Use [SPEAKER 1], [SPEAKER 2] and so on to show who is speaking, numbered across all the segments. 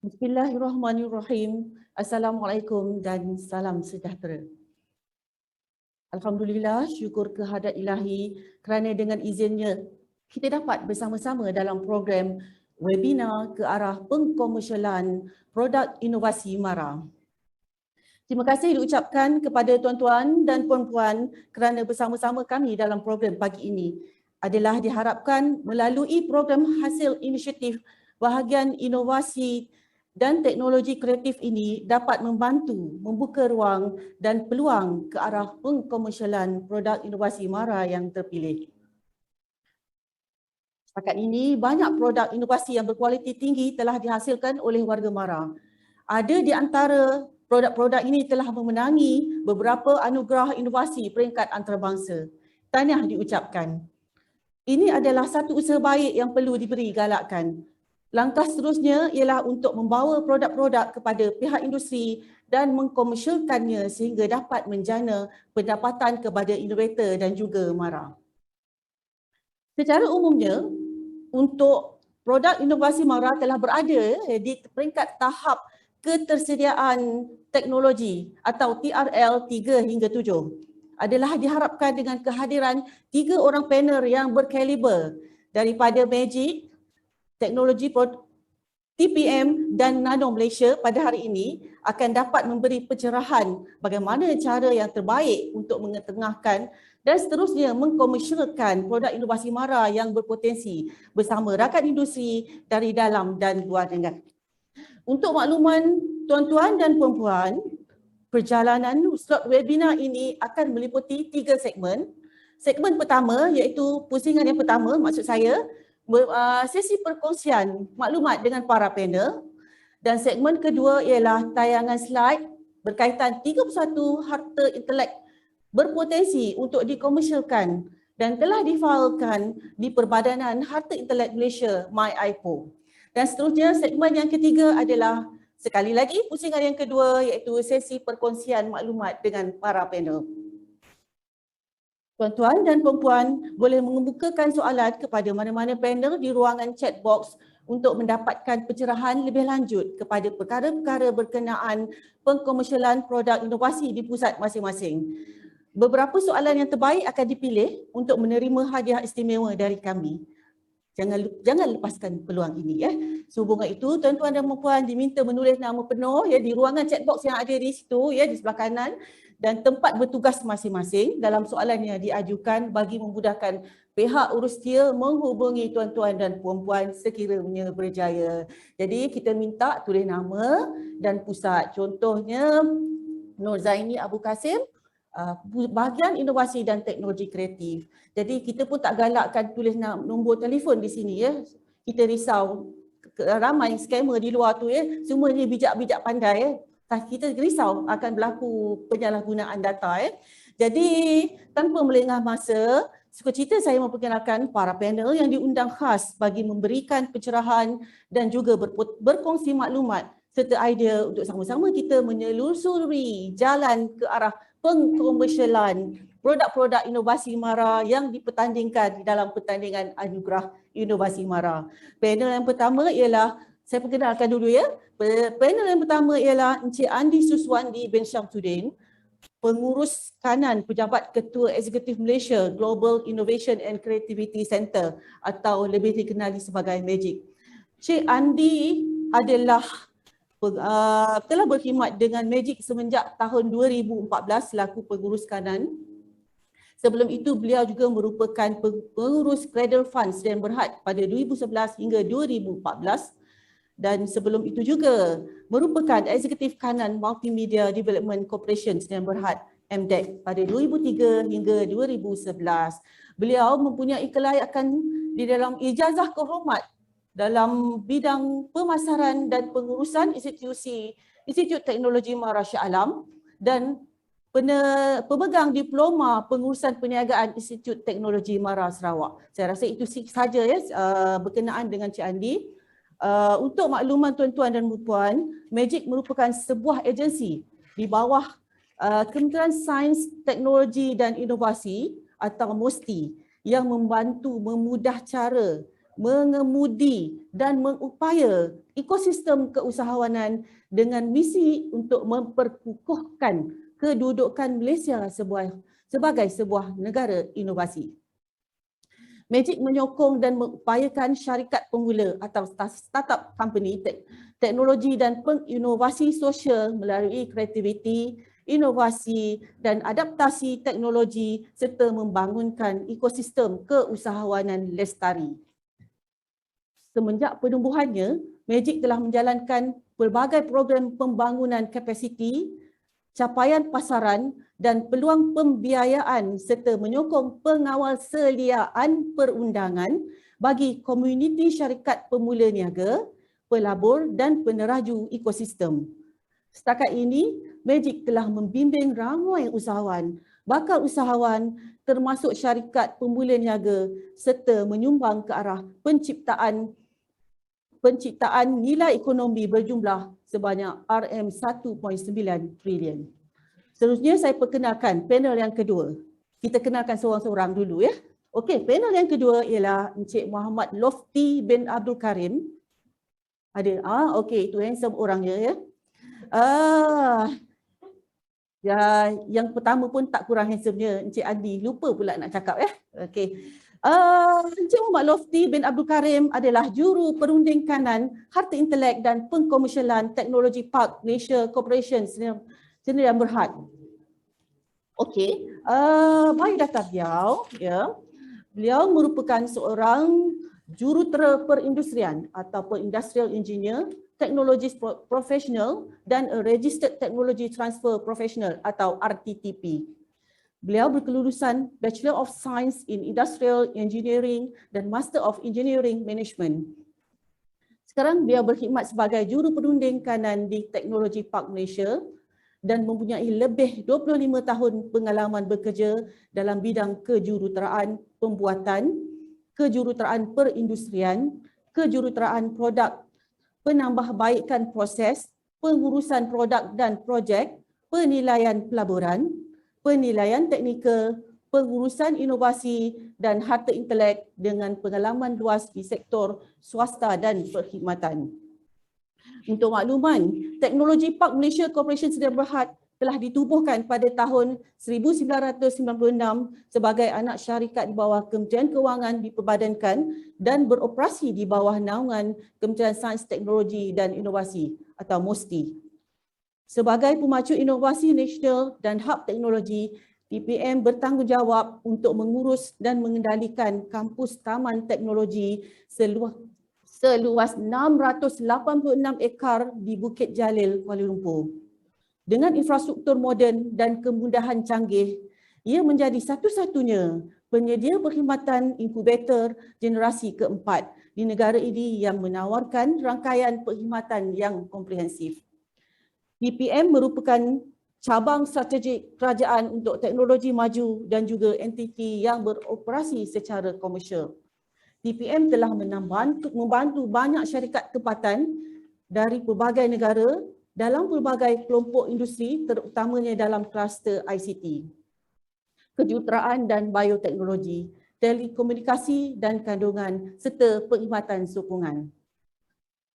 [SPEAKER 1] Bismillahirrahmanirrahim. Assalamualaikum dan salam sejahtera. Alhamdulillah, syukur kehadrat ilahi kerana dengan izinnya kita dapat bersama-sama dalam program webinar ke arah pengkomersialan produk inovasi MARA. Terima kasih diucapkan kepada tuan-tuan dan puan-puan kerana bersama-sama kami dalam program pagi ini adalah diharapkan melalui program hasil inisiatif bahagian inovasi dan teknologi kreatif ini dapat membantu membuka ruang dan peluang ke arah pengkomersialan produk inovasi MARA yang terpilih. Setakat ini, banyak produk inovasi yang berkualiti tinggi telah dihasilkan oleh warga MARA. Ada di antara produk-produk ini telah memenangi beberapa anugerah inovasi peringkat antarabangsa. Tahniah diucapkan. Ini adalah satu usaha baik yang perlu diberi galakan. Langkah seterusnya ialah untuk membawa produk-produk kepada pihak industri dan mengkomersialkannya sehingga dapat menjana pendapatan kepada inovator dan juga MARA. Secara umumnya, untuk produk inovasi MARA telah berada di peringkat tahap ketersediaan teknologi atau TRL 3 hingga 7. Adalah diharapkan dengan kehadiran 3 orang panel yang berkaliber daripada Magic, teknologi TPM dan Nano Malaysia pada hari ini akan dapat memberi pencerahan bagaimana cara yang terbaik untuk mengetengahkan dan seterusnya mengkomersialkan produk inovasi MARA yang berpotensi bersama rakan industri dari dalam dan luar negara. Untuk makluman tuan-tuan dan puan-puan, perjalanan slot webinar ini akan meliputi 3 segmen. Segmen pertama iaitu pusingan yang pertama, maksud saya sesi perkongsian maklumat dengan para panel, dan segmen kedua ialah tayangan slide berkaitan 31 harta intelek berpotensi untuk dikomersialkan dan telah difailkan di Perbadanan Harta Intelek Malaysia MyIPO. Dan seterusnya segmen yang ketiga adalah sekali lagi pusingan yang kedua iaitu sesi perkongsian maklumat dengan para panel. Tuan-tuan dan puan-puan boleh mengemukakan soalan kepada mana-mana panel di ruangan chat box untuk mendapatkan pencerahan lebih lanjut kepada perkara-perkara berkenaan pengkomersialan produk inovasi di pusat masing-masing. Beberapa soalan yang terbaik akan dipilih untuk menerima hadiah istimewa dari kami. Jangan lepaskan peluang ini ya. Sehubungan itu, tuan-tuan dan puan-puan diminta menulis nama penuh ya di ruangan chat box yang ada di situ ya di sebelah kanan, dan tempat bertugas masing-masing dalam soalan yang diajukan bagi memudahkan pihak urusia menghubungi tuan-tuan dan puan-puan sekiranya berjaya. Jadi kita minta tulis nama dan pusat. Contohnya Nur Zaini Abu Kasim, bahagian inovasi dan teknologi kreatif. Jadi kita pun tak galakkan tulis nombor telefon di sini ya. Kita risau ramai scammer di luar tu ya, semuanya bijak-bijak pandai ya. Kita risau akan berlaku penyalahgunaan data. Jadi tanpa melengah masa, Sukacita saya memperkenalkan para panel yang diundang khas bagi memberikan pencerahan dan juga berkongsi maklumat serta idea untuk sama-sama kita menelusuri jalan ke arah pengkomersialan produk-produk inovasi MARA yang dipertandingkan di dalam pertandingan Anugerah Inovasi MARA. Panel yang pertama ialah, saya perkenalkan dulu ya. Panel yang pertama ialah Encik Andi Suswandi bin Syamsuddin, Pengurus Kanan Pejabat Ketua Eksekutif Malaysia Global Innovation and Creativity Center atau lebih dikenali sebagai MAGIC. Cik Andi adalah telah berkhidmat dengan MAGIC semenjak tahun 2014 selaku pengurus kanan. Sebelum itu beliau juga merupakan pengurus Cradle Fund Sdn Bhd pada 2011 hingga 2014. Dan sebelum itu juga merupakan Eksekutif Kanan Multimedia Development Corporation Sdn Bhd MDEC pada 2003 hingga 2011. Beliau mempunyai kelayakan di dalam ijazah kehormat dalam bidang pemasaran dan pengurusan Institut Teknologi MARA Shah Alam dan pemegang diploma pengurusan perniagaan Institut Teknologi MARA Sarawak. Saya rasa itu sahaja ya berkenaan dengan Cik Andi. Untuk makluman tuan-tuan dan puan, MAGIC merupakan sebuah agensi di bawah Kementerian Sains, Teknologi dan Inovasi atau MOSTI yang membantu memudah cara, mengemudi dan mengupaya ekosistem keusahawanan dengan misi untuk memperkukuhkan kedudukan Malaysia sebagai sebuah negara inovasi. MAGIC menyokong dan mengupayakan syarikat pemula atau startup company teknologi dan penginovasi sosial melalui kreativiti, inovasi dan adaptasi teknologi serta membangunkan ekosistem keusahawanan lestari. Semenjak penumbuhannya, MAGIC telah menjalankan pelbagai program pembangunan kapasiti, capaian pasaran dan peluang pembiayaan serta menyokong pengawal seliaan perundangan bagi komuniti syarikat pemula niaga, pelabur dan peneraju ekosistem. Setakat ini, MAGIC telah membimbing ramai usahawan, bakal usahawan termasuk syarikat pemula niaga serta menyumbang ke arah penciptaan nilai ekonomi berjumlah sebanyak RM1.9 trilion. Seterusnya saya perkenalkan panel yang kedua. Kita kenalkan seorang-seorang dulu ya. Okey, panel yang kedua ialah Encik Muhammad Lofty bin Abdul Karim. Ada okey, itu handsome orangnya ya. Ya, yang pertama pun tak kurang handsome-nya Encik Andi. Lupa pula nak cakap ya. Okey. Encik Muhammad Lofty bin Abdul Karim adalah juru perunding kanan Harta Intelek dan Pengkomersialan Teknologi Park Malaysia Corporation Sdn Bhd. Okey, biodata beliau ya. Beliau merupakan seorang jurutera perindustrian ataupun industrial engineer, technologist professional dan a registered technology transfer professional atau RTTP. Beliau berkelulusan Bachelor of Science in Industrial Engineering dan Master of Engineering Management. Sekarang beliau berkhidmat sebagai juru perunding kanan di Teknologi Park Malaysia dan mempunyai lebih 25 tahun pengalaman bekerja dalam bidang kejuruteraan pembuatan, kejuruteraan perindustrian, kejuruteraan produk, penambahbaikan proses, pengurusan produk dan projek, penilaian pelaburan, penilaian teknikal, pengurusan inovasi dan harta intelek dengan pengalaman luas di sektor swasta dan perkhidmatan. Untuk makluman, Teknologi Park Malaysia Corporation Sdn Bhd telah ditubuhkan pada tahun 1996 sebagai anak syarikat di bawah Kementerian Kewangan diperbadankan dan beroperasi di bawah naungan Kementerian Sains, Teknologi dan Inovasi atau MOSTI. Sebagai pemacu inovasi nasional dan hub teknologi, TPM bertanggungjawab untuk mengurus dan mengendalikan kampus Taman Teknologi seluas 686 ekar di Bukit Jalil, Kuala Lumpur. Dengan infrastruktur moden dan kemudahan canggih, ia menjadi satu-satunya penyedia perkhidmatan inkubator generasi keempat di negara ini yang menawarkan rangkaian perkhidmatan yang komprehensif. TPM merupakan cabang strategik kerajaan untuk teknologi maju dan juga entiti yang beroperasi secara komersial. TPM telah membantu banyak syarikat tempatan dari pelbagai negara dalam pelbagai kelompok industri, terutamanya dalam kluster ICT, kejuruteraan dan bioteknologi, telekomunikasi dan kandungan serta perkhidmatan sokongan.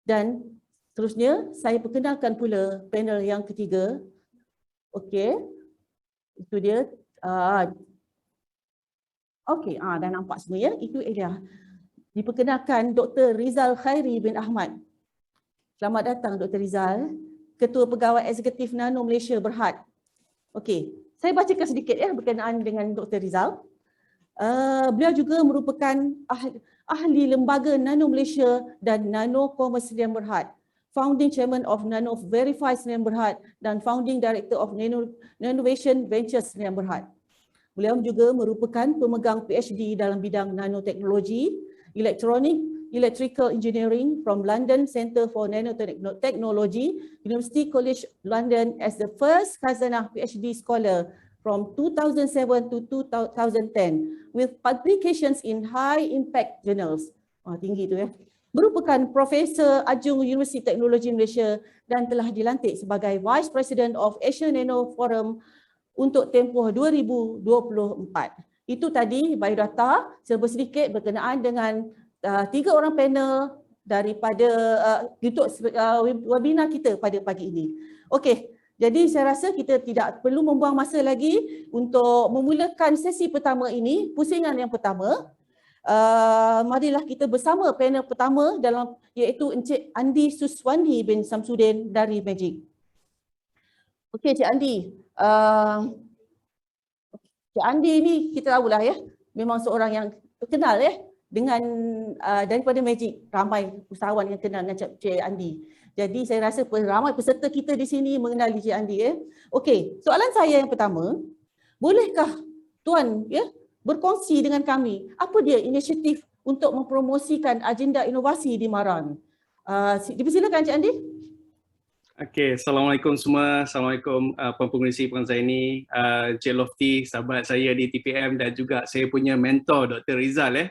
[SPEAKER 1] Dan seterusnya, saya perkenalkan pula panel yang ketiga. Okey, itu dia. Okey, dah nampak semua ya. Itu dia. Diperkenalkan Dr. Rizal Khairi bin Ahmad. Selamat datang Dr. Rizal, Ketua Pegawai Eksekutif Nano Malaysia Berhad. Okey, saya bacakan sedikit ya berkenaan dengan Dr. Rizal. Beliau juga merupakan ahli lembaga Nano Malaysia dan Nano Commerce Sdn Berhad, Founding Chairman of Nano Verify Sdn Berhad dan Founding Director of Nanovation Ventures Sdn Berhad. Beliau juga merupakan pemegang PhD dalam bidang nanoteknologi, Electrical Engineering from London Centre for Nanotechnology, University College London as the first Khazanah PhD scholar from 2007 to 2010 with publications in high impact journals. Tinggi tu ya. Merupakan Profesor Adjung Universiti Teknologi Malaysia dan telah dilantik sebagai Vice President of Asia Nano Forum untuk tempoh 2024. Itu tadi biodata serba sedikit berkenaan dengan 3 orang panel daripada untuk webinar kita pada pagi ini. Okey, jadi saya rasa kita tidak perlu membuang masa lagi untuk memulakan sesi pertama ini, pusingan yang pertama. Marilah kita bersama panel pertama dalam iaitu Encik Andi Suswandi bin Samsudin dari Magic. Okey Cik Andi, Cik Andi ni kita tahulah ya, memang seorang yang terkenal ya dengan daripada Magic, ramai usahawan yang kenal dengan Cik Andi. Jadi saya rasa ramai peserta kita di sini mengenali Cik Andi ya. Okey, soalan saya yang pertama, bolehkah Tuan ya berkongsi dengan kami apa dia inisiatif untuk mempromosikan agenda inovasi di Maran? Dipersilakan Cik Andi.
[SPEAKER 2] Okey, Assalamualaikum semua. Assalamualaikum Puan Pengerusi Puan Zaini, Encik Lofty, sahabat saya di TPM dan juga saya punya mentor Dr. Rizal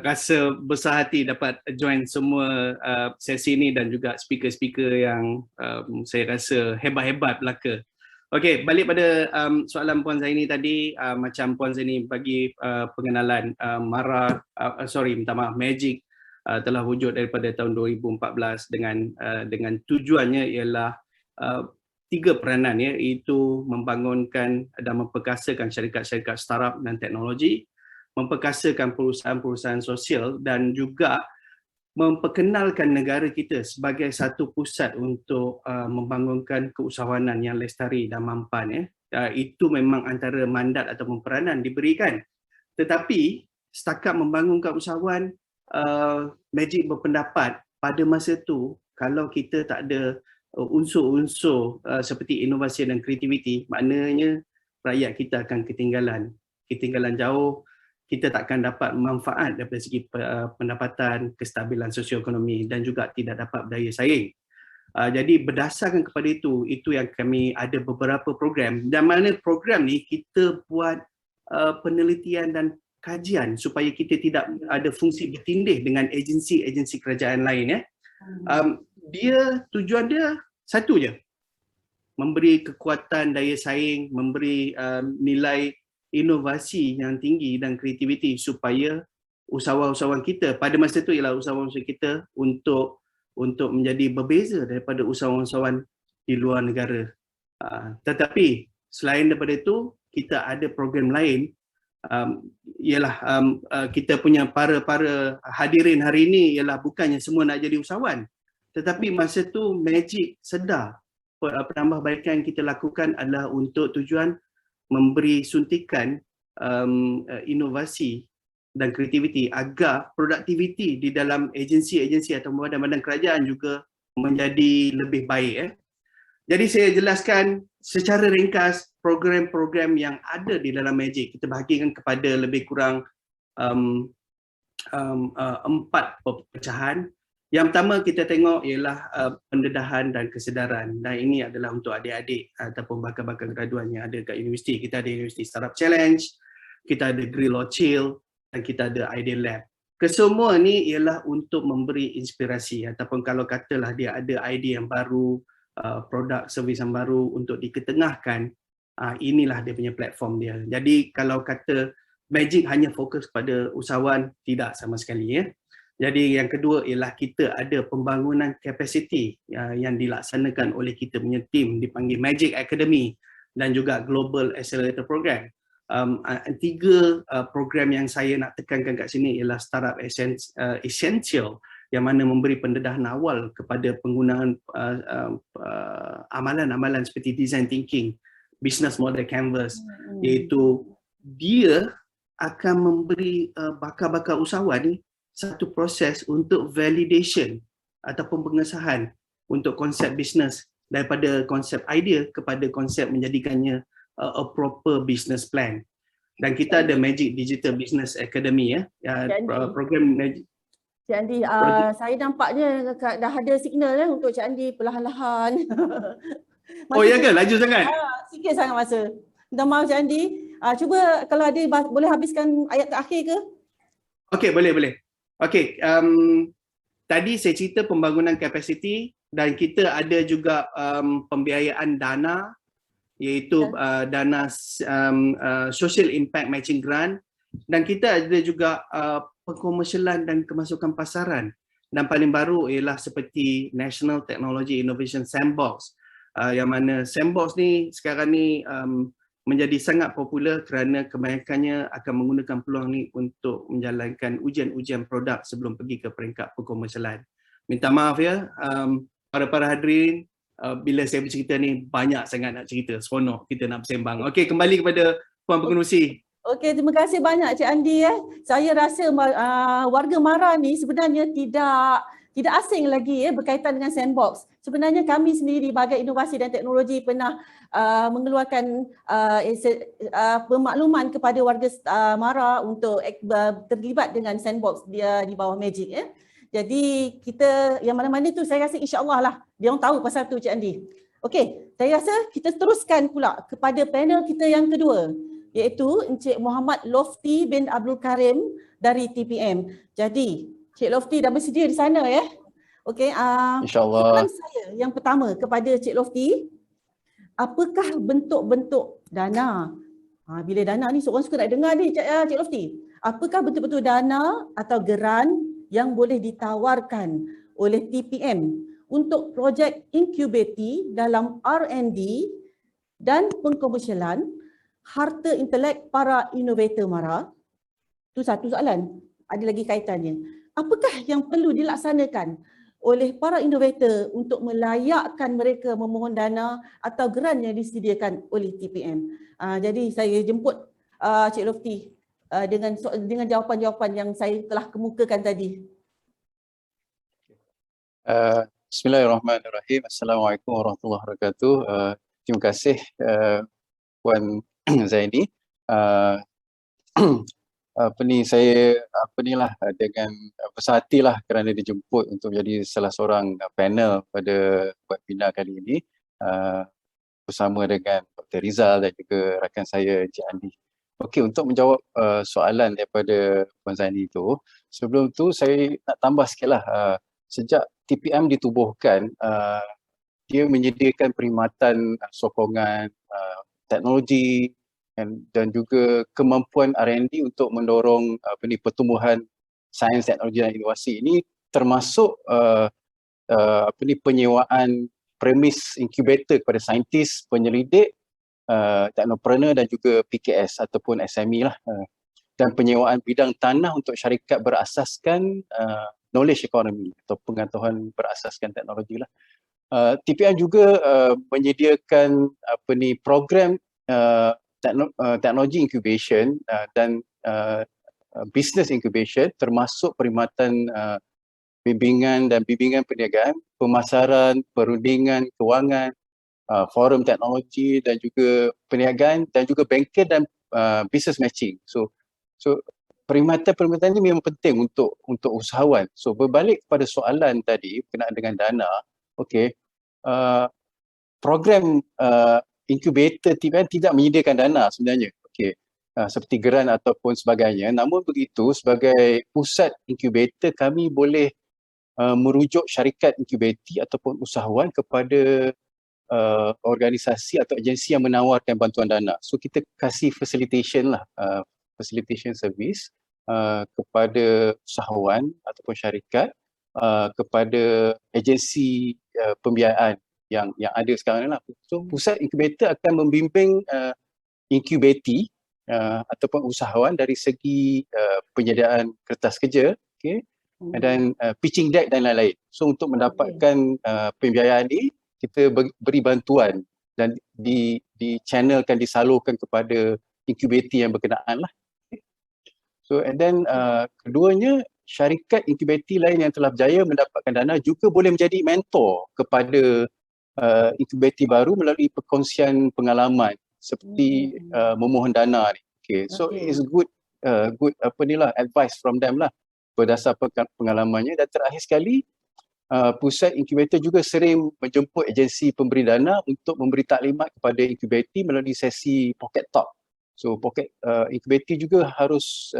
[SPEAKER 2] rasa besar hati dapat join semua sesi ini dan juga speaker-speaker yang saya rasa hebat-hebat belaka. Okey, balik pada soalan Puan Zaini tadi, macam Puan Zaini bagi pengenalan Magic telah wujud daripada tahun 2014 dengan tujuannya ialah 3 peranan ya, iaitu membangunkan dan memperkasakan syarikat-syarikat startup dan teknologi, memperkasakan perusahaan-perusahaan sosial dan juga memperkenalkan negara kita sebagai satu pusat untuk membangunkan keusahawanan yang lestari dan mampan ya. Itu memang antara mandat atau peranan diberikan. Tetapi setakat membangunkan usahawan, Magic berpendapat pada masa tu kalau kita tak ada unsur-unsur seperti inovasi dan kreativiti, maknanya rakyat kita akan ketinggalan jauh. Kita takkan dapat manfaat daripada segi pendapatan, kestabilan sosioekonomi dan juga tidak dapat berdaya saing. Jadi berdasarkan kepada itu yang kami ada beberapa program, dan mana program ni kita buat penelitian dan kajian supaya kita tidak ada fungsi bertindih dengan agensi-agensi kerajaan lain ya. Tujuan dia satu je, memberi kekuatan daya saing, memberi nilai inovasi yang tinggi dan kreativiti supaya usahawan-usahawan kita pada masa itu ialah usahawan-usahawan kita untuk menjadi berbeza daripada usahawan-usahawan di luar negara. Tetapi selain daripada itu, kita ada program lain. Kita punya para hadirin hari ini ialah bukannya semua nak jadi usahawan, tetapi masa tu Magic sedar penambahbaikan yang kita lakukan adalah untuk tujuan memberi suntikan inovasi dan kreativiti agar produktiviti di dalam agensi-agensi atau badan-badan kerajaan juga menjadi lebih baik. Jadi saya jelaskan secara ringkas program-program yang ada di dalam Magic. Kita bahagikan kepada lebih kurang 4 pecahan. Yang pertama kita tengok ialah pendedahan dan kesedaran, dan ini adalah untuk adik-adik ataupun bakal-bakal graduan yang ada kat universiti. Kita ada University Startup Challenge, kita ada Grill or Chill, dan kita ada Idea Lab. Kesemua ni ialah untuk memberi inspirasi, ataupun kalau katalah dia ada idea yang baru, produk servis yang baru untuk diketengahkan, inilah dia punya platform dia. Jadi kalau kata Magic hanya fokus pada usahawan, tidak sama sekali ya. Jadi yang kedua ialah kita ada pembangunan kapasiti yang dilaksanakan oleh kita punya tim dipanggil Magic Academy dan juga Global Accelerator Program. Tiga program yang saya nak tekankan kat sini ialah Startup Essential yang mana memberi pendedahan awal kepada penggunaan amalan-amalan seperti design thinking, business model canvas, iaitu dia akan memberi bakal-bakal usahawan ni satu proses untuk validation ataupun pengesahan untuk konsep bisnes daripada konsep idea kepada konsep menjadikannya a proper business plan. Dan kita ada Magic Digital Business Academy ya, program Magic.
[SPEAKER 1] Cik Andi, saya nampaknya dah ada signal untuk Cik Andi perlahan-lahan.
[SPEAKER 2] Oh ya ke? Laju sangat?
[SPEAKER 1] Sikit sangat masa. Minta maaf Cik Andi. Cuba kalau ada boleh habiskan ayat terakhir ke?
[SPEAKER 2] Okey, boleh. Okey, tadi saya cerita pembangunan kapasiti dan kita ada juga pembiayaan dana, iaitu dana Social Impact Matching Grant, dan kita ada juga pengkomersialan dan kemasukan pasaran. Dan paling baru ialah seperti National Technology Innovation Sandbox, yang mana Sandbox ni sekarang ni menjadi sangat popular kerana kebanyakannya akan menggunakan peluang ni untuk menjalankan ujian-ujian produk sebelum pergi ke peringkat pengkomersialan. Minta maaf ya, para hadirin, bila saya bercerita ni banyak sangat nak cerita, seronok kita nak bersembang. Okey, kembali kepada Puan Pengerusi.
[SPEAKER 1] Okey, terima kasih banyak Cik Andi. Saya rasa warga Mara ni sebenarnya tidak asing lagi berkaitan dengan sandbox. Sebenarnya kami sendiri Bahagian Inovasi dan Teknologi pernah mengeluarkan pemakluman kepada warga Mara untuk terlibat dengan sandbox dia di bawah Magic ya. Jadi kita yang mana-mana tu saya rasa insya-Allah lah dia orang tahu pasal tu Cik Andi. Okey, saya rasa kita teruskan pula kepada panel kita yang kedua, iaitu Encik Muhammad Lofty bin Abdul Karim dari TPM. Jadi Cik Lofty dah bersedia di sana ya. Okey,
[SPEAKER 3] insya-Allah.
[SPEAKER 1] Soalan saya yang pertama kepada Cik Lofty, apakah bentuk-bentuk dana? Bila dana ni seorang suka nak dengar ni Cik Lofty. Apakah betul-betul dana atau geran yang boleh ditawarkan oleh TPM untuk projek inkubasi dalam R&D dan pengkomersialan harta intelek para inovator Mara? Itu satu soalan. Ada lagi kaitannya. Apakah yang perlu dilaksanakan oleh para inovator untuk melayakkan mereka memohon dana atau geran yang disediakan oleh TPM? Jadi saya jemput Cik Lofty dengan jawapan-jawapan yang saya telah kemukakan tadi.
[SPEAKER 3] Bismillahirrahmanirrahim. Assalamualaikum warahmatullahi wabarakatuh. Terima kasih Puan Zaini. Saya dengan besar hatilah kerana dijemput untuk menjadi salah seorang panel pada webinar kali ini bersama dengan Dr. Rizal dan juga rakan saya Encik Andi. Okey, untuk menjawab soalan daripada Puan Zaini itu, sebelum tu saya nak tambah sikitlah. Sejak TPM ditubuhkan, dia menyediakan perkhidmatan sokongan teknologi dan juga kemampuan R&D untuk mendorong pertumbuhan sains, teknologi dan inovasi. Ini termasuk penyewaan premis incubator kepada saintis, penyelidik, teknopreneur dan juga PKS ataupun SME lah, dan penyewaan bidang tanah untuk syarikat berasaskan knowledge economy atau pengetahuan berasaskan teknologi lah. TPM juga menyediakan program teknologi incubation dan business incubation, termasuk perkhidmatan bimbingan perniagaan, pemasaran, perundingan, kewangan, forum teknologi dan juga perniagaan dan juga banker dan business matching. So perkhidmatan ini memang penting untuk usahawan. So berbalik kepada soalan tadi berkenaan dengan dana, okey, program incubator TPM tidak menyediakan dana sebenarnya. Okey. Seperti geran ataupun sebagainya. Namun begitu, sebagai pusat incubator, kami boleh merujuk syarikat incubator ataupun usahawan kepada organisasi atau agensi yang menawarkan bantuan dana. So kita kasih facilitation lah, facilitation service kepada usahawan ataupun syarikat, kepada agensi pembiayaan yang ada sekarang ni lah. So pusat incubator akan membimbing incubatee ataupun usahawan dari segi penyediaan kertas kerja, okay, dan pitching deck dan lain-lain. So untuk mendapatkan pembiayaan ni, kita beri bantuan dan di-channelkan, disalurkan kepada incubatee yang berkenaan lah. So and then keduanya, syarikat incubatee lain yang telah berjaya mendapatkan dana juga boleh menjadi mentor kepada incubatee baru melalui perkongsian pengalaman seperti memohon dana ni. Okay, so it's good advice from them lah berdasar pengalamannya. Dan terakhir sekali, pusat incubator juga sering menjemput agensi pemberi dana untuk memberi taklimat kepada incubatee melalui sesi pocket talk. So incubatee juga harus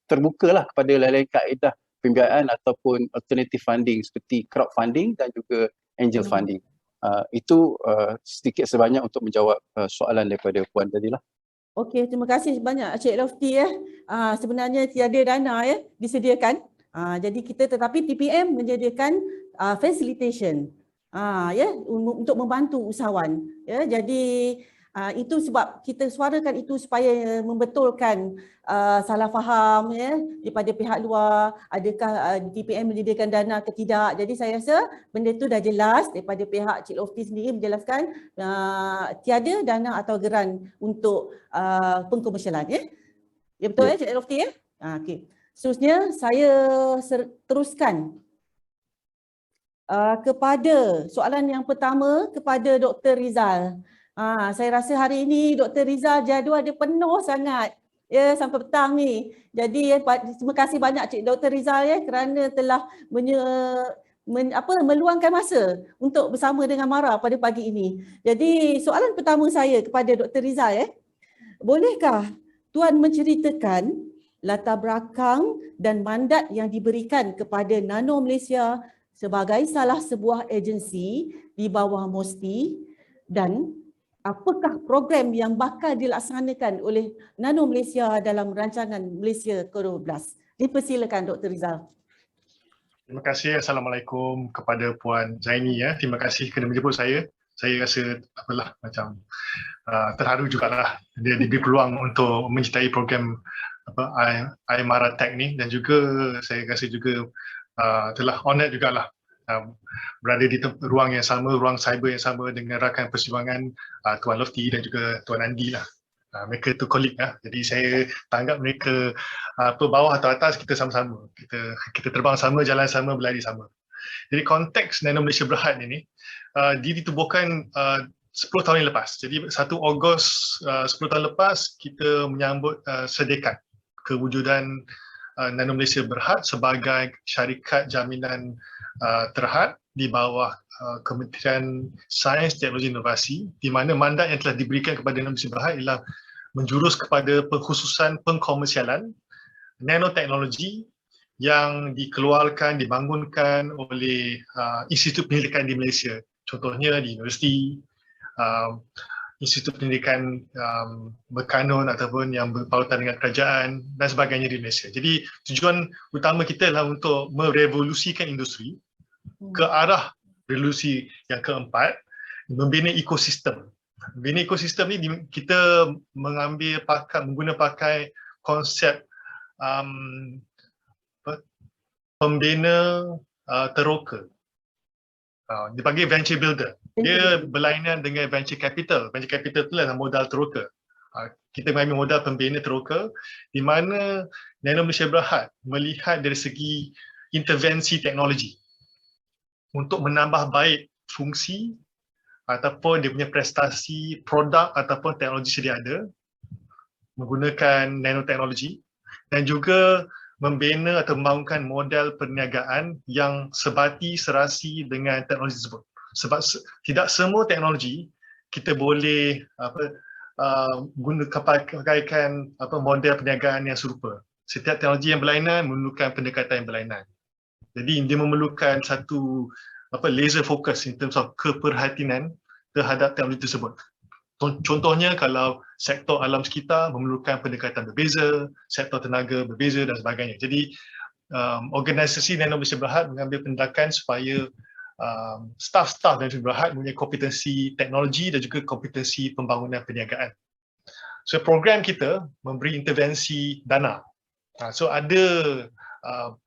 [SPEAKER 3] terbuka lah kepada lain-lain kaedah pembiayaan ataupun alternative funding seperti crowdfunding dan juga angel funding. Itu sedikit sebanyak untuk menjawab soalan daripada Puan tadi lah.
[SPEAKER 1] Okey, terima kasih banyak Cik Lofty ya. Sebenarnya tiada dana ya disediakan. Jadi kita tetapi TPM menyediakan facilitation ya untuk membantu usahawan ya. Jadi itu sebab kita suarakan itu supaya membetulkan salah faham ya daripada pihak luar, adakah TPM menyediakan dana ke tidak. Jadi saya rasa benda itu dah jelas daripada pihak Cik Lofty sendiri menjelaskan tiada dana atau geran untuk pengkomersialan ya. Ya betul ya Cik Lofty ya. Okey. Seterusnya saya teruskan kepada soalan yang pertama kepada Dr. Rizal. Saya rasa hari ini Dr. Rizal jadual dia penuh sangat ya sampai petang ni. Jadi terima kasih banyak Cik Dr. Rizal ya kerana telah meluangkan masa untuk bersama dengan Mara pada pagi ini. Jadi soalan pertama saya kepada Dr. Rizal ya. Bolehkah Tuan menceritakan latar belakang dan mandat yang diberikan kepada Nano Malaysia sebagai salah sebuah agensi di bawah MOSTI dan apakah program yang bakal dilaksanakan oleh Nano Malaysia dalam rancangan Malaysia ke-12? Dipersilakan Dr. Rizal.
[SPEAKER 4] Terima kasih. Assalamualaikum kepada Puan Zaini ya. Terima kasih kerana menjemput saya. Saya rasa macam terharu jugalah dia diberi peluang untuk menyertai program iMara Tech ni, dan juga saya rasa juga telah honored jugalah berada di ruang yang sama, ruang cyber yang sama dengan rakan perjuangan Tuan Lofty dan juga Tuan Andi lah. Mereka tu colleague lah. Jadi saya tanggap mereka bawah atau atas, kita sama-sama. Kita terbang sama, jalan sama, berlari sama. Jadi konteks Nano Malaysia Berhad ini ditubuhkan 10 tahun yang lepas. Jadi 1 Ogos 10 tahun lepas kita menyambut sedekad kewujudan Nano Malaysia Berhad sebagai syarikat jaminan terhad di bawah Kementerian Sains, Teknologi dan Inovasi, di mana mandat yang telah diberikan kepada Nano Malaysia Berhad ialah menjurus kepada pengkhususan pengkomersialan nanoteknologi yang dikeluarkan, dibangunkan oleh institut pendidikan di Malaysia. Contohnya di universiti, institut pendidikan berkanun ataupun yang berpautan dengan kerajaan dan sebagainya di Malaysia. Jadi tujuan utama kita adalah untuk merevolusikan industri ke arah revolusi yang keempat, membina ekosistem. Membina ekosistem ni kita menggunakan pakai konsep pembina teroka. Dipanggil venture builder. Dia berlainan dengan venture capital. Venture capital itu adalah modal teroka. Kita mengambil modal pembina teroka di mana Nano Malaysia Berhad melihat dari segi intervensi teknologi untuk menambah baik fungsi ataupun dia punya prestasi produk ataupun teknologi sedia ada menggunakan nanoteknologi dan juga membina atau membangunkan model perniagaan yang sebati serasi dengan teknologi tersebut. Sebab tidak semua teknologi kita boleh pakaikan model perniagaan yang serupa. Setiap teknologi yang berlainan memerlukan pendekatan yang berlainan. Jadi dia memerlukan satu laser focus in terms of keperhatian terhadap teknologi tersebut. Contohnya kalau sektor alam sekitar memerlukan pendekatan berbeza, sektor tenaga berbeza dan sebagainya. Jadi organisasi Nano Malaysia Berhad mengambil tindakan supaya staff-staff Nano Malaysia Berhad mempunyai kompetensi teknologi dan juga kompetensi pembangunan perniagaan. So program kita memberi intervensi dana. So ada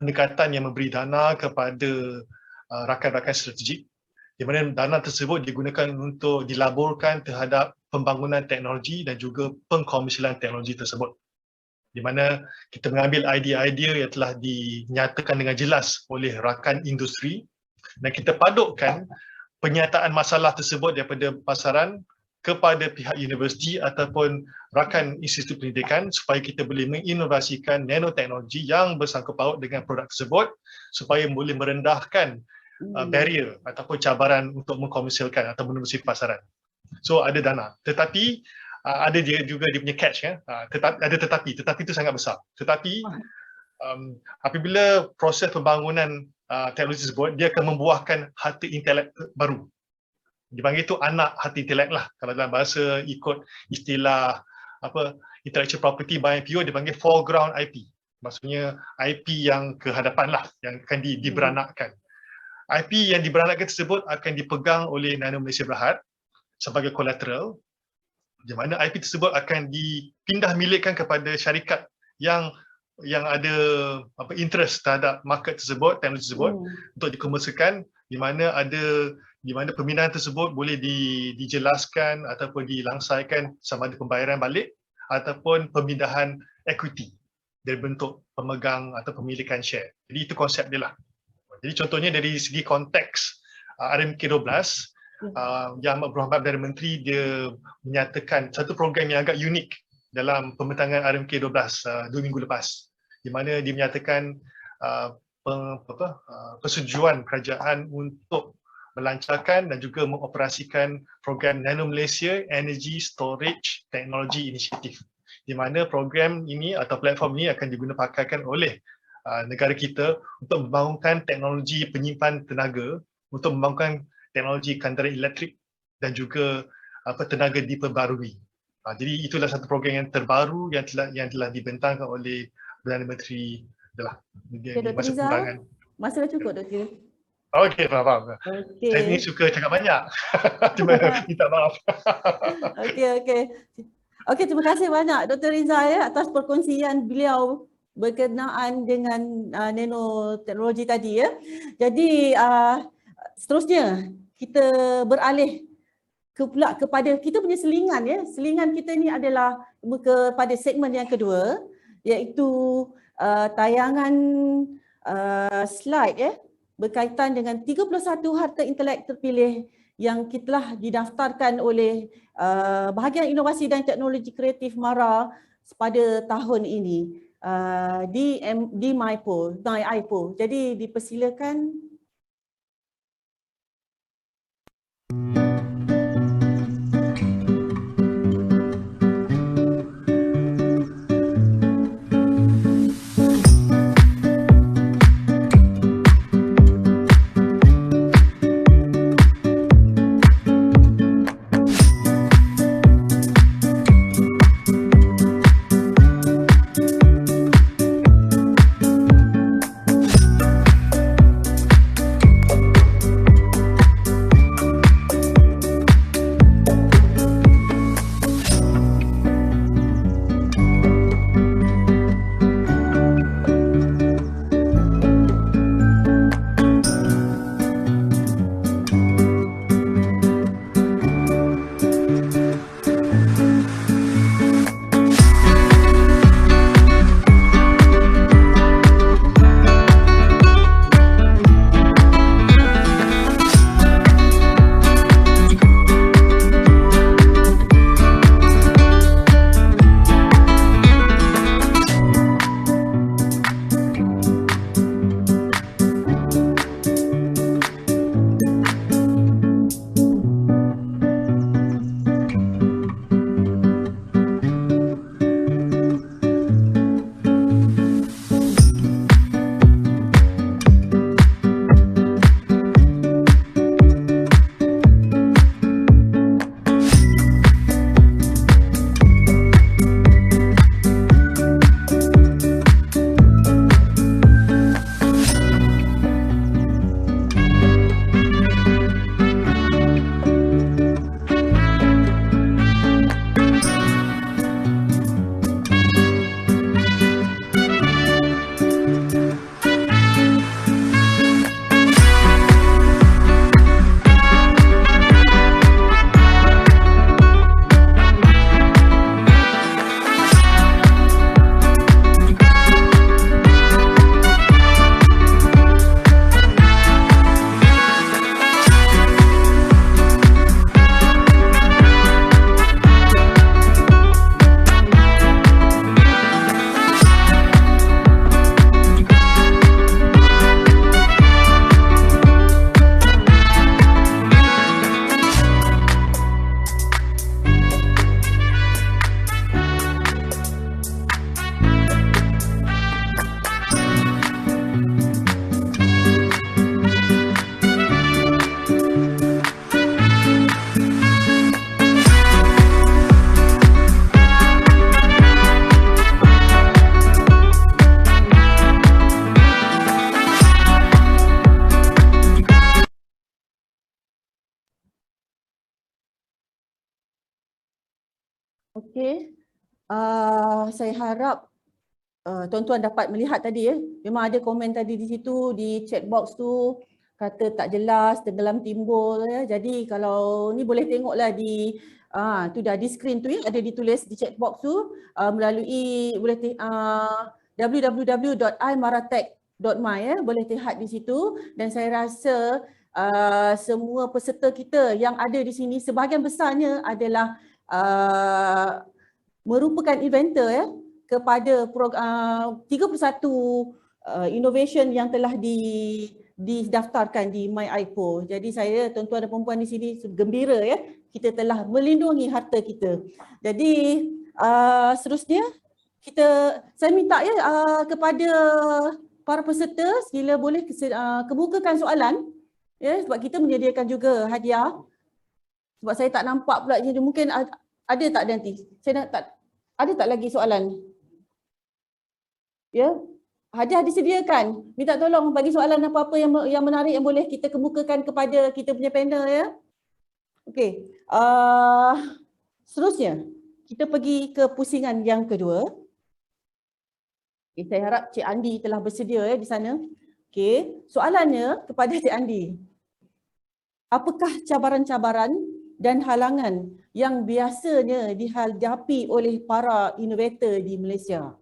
[SPEAKER 4] pendekatan yang memberi dana kepada rakan-rakan strategik, di mana dana tersebut digunakan untuk dilaburkan terhadap pembangunan teknologi dan juga pengkomersialan teknologi tersebut. Di mana kita mengambil idea-idea yang telah dinyatakan dengan jelas oleh rakan industri dan kita padukkan penyataan masalah tersebut daripada pasaran kepada pihak universiti ataupun rakan institut pendidikan supaya kita boleh menginovasikan nanoteknologi yang bersangkut paut dengan produk tersebut supaya boleh merendahkan barrier ataupun cabaran untuk mengkomersialkan atau menembusi pasaran. So ada dana, tetapi ada dia juga dia punya catch ya. Tetapi itu sangat besar. Tetapi apabila proses pembangunan teknologi tersebut, dia akan membuahkan harta intelek baru. Dipanggil itu anak harta intelek lah. Kalau dalam bahasa ikut istilah intellectual property by IPO dipanggil foreground IP. Maksudnya IP yang kehadapan lah, yang akan diberanakkan. IP yang diberanakkan tersebut akan dipegang oleh Nano Malaysia Berhad sebagai collateral, di mana IP tersebut akan dipindah milikkan kepada syarikat yang ada interest terhadap market tersebut, teknologi tersebut untuk dikomersialkan, di mana pemindahan tersebut boleh dijelaskan ataupun dilangsaikan sama ada pembayaran balik ataupun pemindahan equity dari bentuk pemegang atau pemilikan share. Jadi itu konsep dia lah. Jadi contohnya dari segi konteks RMK 12, Yang Berhormat Perdana Menteri dia menyatakan satu program yang agak unik dalam pembentangan RMK 12 2 minggu lepas, di mana dia menyatakan persetujuan kerajaan untuk melancarkan dan juga mengoperasikan program Nano Malaysia Energy Storage Technology Initiative, di mana program ini atau platform ini akan digunakan oleh negara kita untuk membangunkan teknologi penyimpan tenaga, untuk membangunkan teknologi kenderaan elektrik dan juga tenaga diperbarui. Jadi itulah satu program yang terbaru yang telah dibentangkan oleh Perdana Menteri di masa penerangan.
[SPEAKER 1] Masa dah cukup, Dr.
[SPEAKER 4] Okey, faham. Okay. Saya ni suka cakap banyak. Cuma minta maaf. Okey,
[SPEAKER 1] terima kasih banyak Dr. Rizal atas perkongsian beliau berkenaan dengan nanoteknologi tadi ya. Jadi seterusnya kita beralih kepada kita punya selingan ya. Selingan kita ni adalah kepada segmen yang kedua, iaitu tayangan slide ya, berkaitan dengan 31 harta intelek terpilih yang telah didaftarkan oleh Bahagian Inovasi dan Teknologi Kreatif MARA pada tahun ini di MyIPO. Jadi dipersilakan. Okey. Saya harap tuan-tuan dapat melihat tadi ya. Memang ada komen tadi di situ di chat box tu kata tak jelas, tenggelam timbul ya. Jadi kalau ni boleh tengoklah di tu dah di screen tu ya, ada ditulis di chat box tu melalui www.imaratech.my ya, boleh lihat di situ. Dan saya rasa semua peserta kita yang ada di sini sebahagian besarnya adalah merupakan inventor ya kepada 31 innovation yang telah didaftarkan di MyIPO. Jadi saya, tuan-tuan dan puan-puan di sini gembira ya, kita telah melindungi harta kita. Jadi seterusnya saya minta ya kepada para peserta sila boleh kemukakan soalan ya, sebab kita menyediakan juga hadiah. Sebab saya tak nampak pula, jadi mungkin ada tak nanti? Saya nak ada tak lagi soalan? Ya, hadiah disediakan. Minta tolong bagi soalan apa-apa yang menarik yang boleh kita kemukakan kepada kita punya panel ya. Okey. Seterusnya kita pergi ke pusingan yang kedua. Okay, saya harap Cik Andi telah bersedia ya di sana. Okey, soalannya kepada Cik Andi. Apakah cabaran-cabaran dan halangan yang biasanya dihadapi oleh para inovator di Malaysia?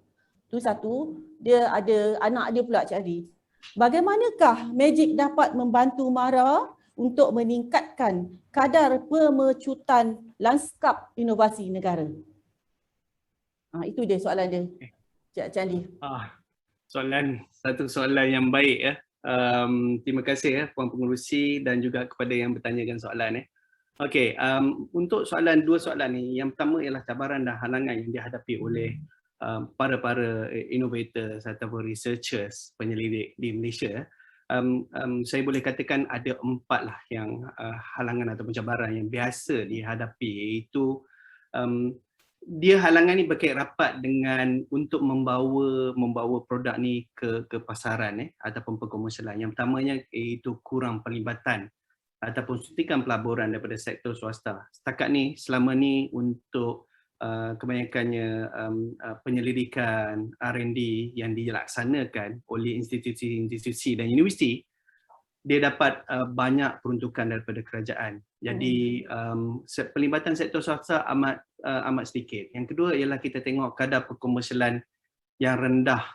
[SPEAKER 1] Itu satu. Dia ada anak dia pula, Cik Adi. Bagaimanakah Magic dapat membantu MARA untuk meningkatkan kadar pemecutan lanskap inovasi negara? Itu dia soalan dia, Cik Andi.
[SPEAKER 2] Satu soalan yang baik ya. Terima kasih ya Puan Pengerusi dan juga kepada yang bertanyakan soalan ya. Okey, untuk dua soalan ni, yang pertama ialah cabaran dan halangan yang dihadapi oleh para innovators ataupun researchers, penyelidik di Malaysia. Saya boleh katakan ada 4 lah yang halangan ataupun cabaran yang biasa dihadapi, iaitu dia halangan ni berkait rapat dengan untuk membawa produk ni ke pasaran ataupun perkomersialan. Yang pertamanya iaitu kurang pelibatan ataupun suntikan pelaburan daripada sektor swasta. Setakat ni, selama ni untuk kebanyakannya penyelidikan R&D yang dilaksanakan oleh institusi-institusi dan universiti, dia dapat banyak peruntukan daripada kerajaan. Jadi pelibatan sektor swasta amat sedikit. Yang kedua ialah kita tengok kadar perkomersialan yang rendah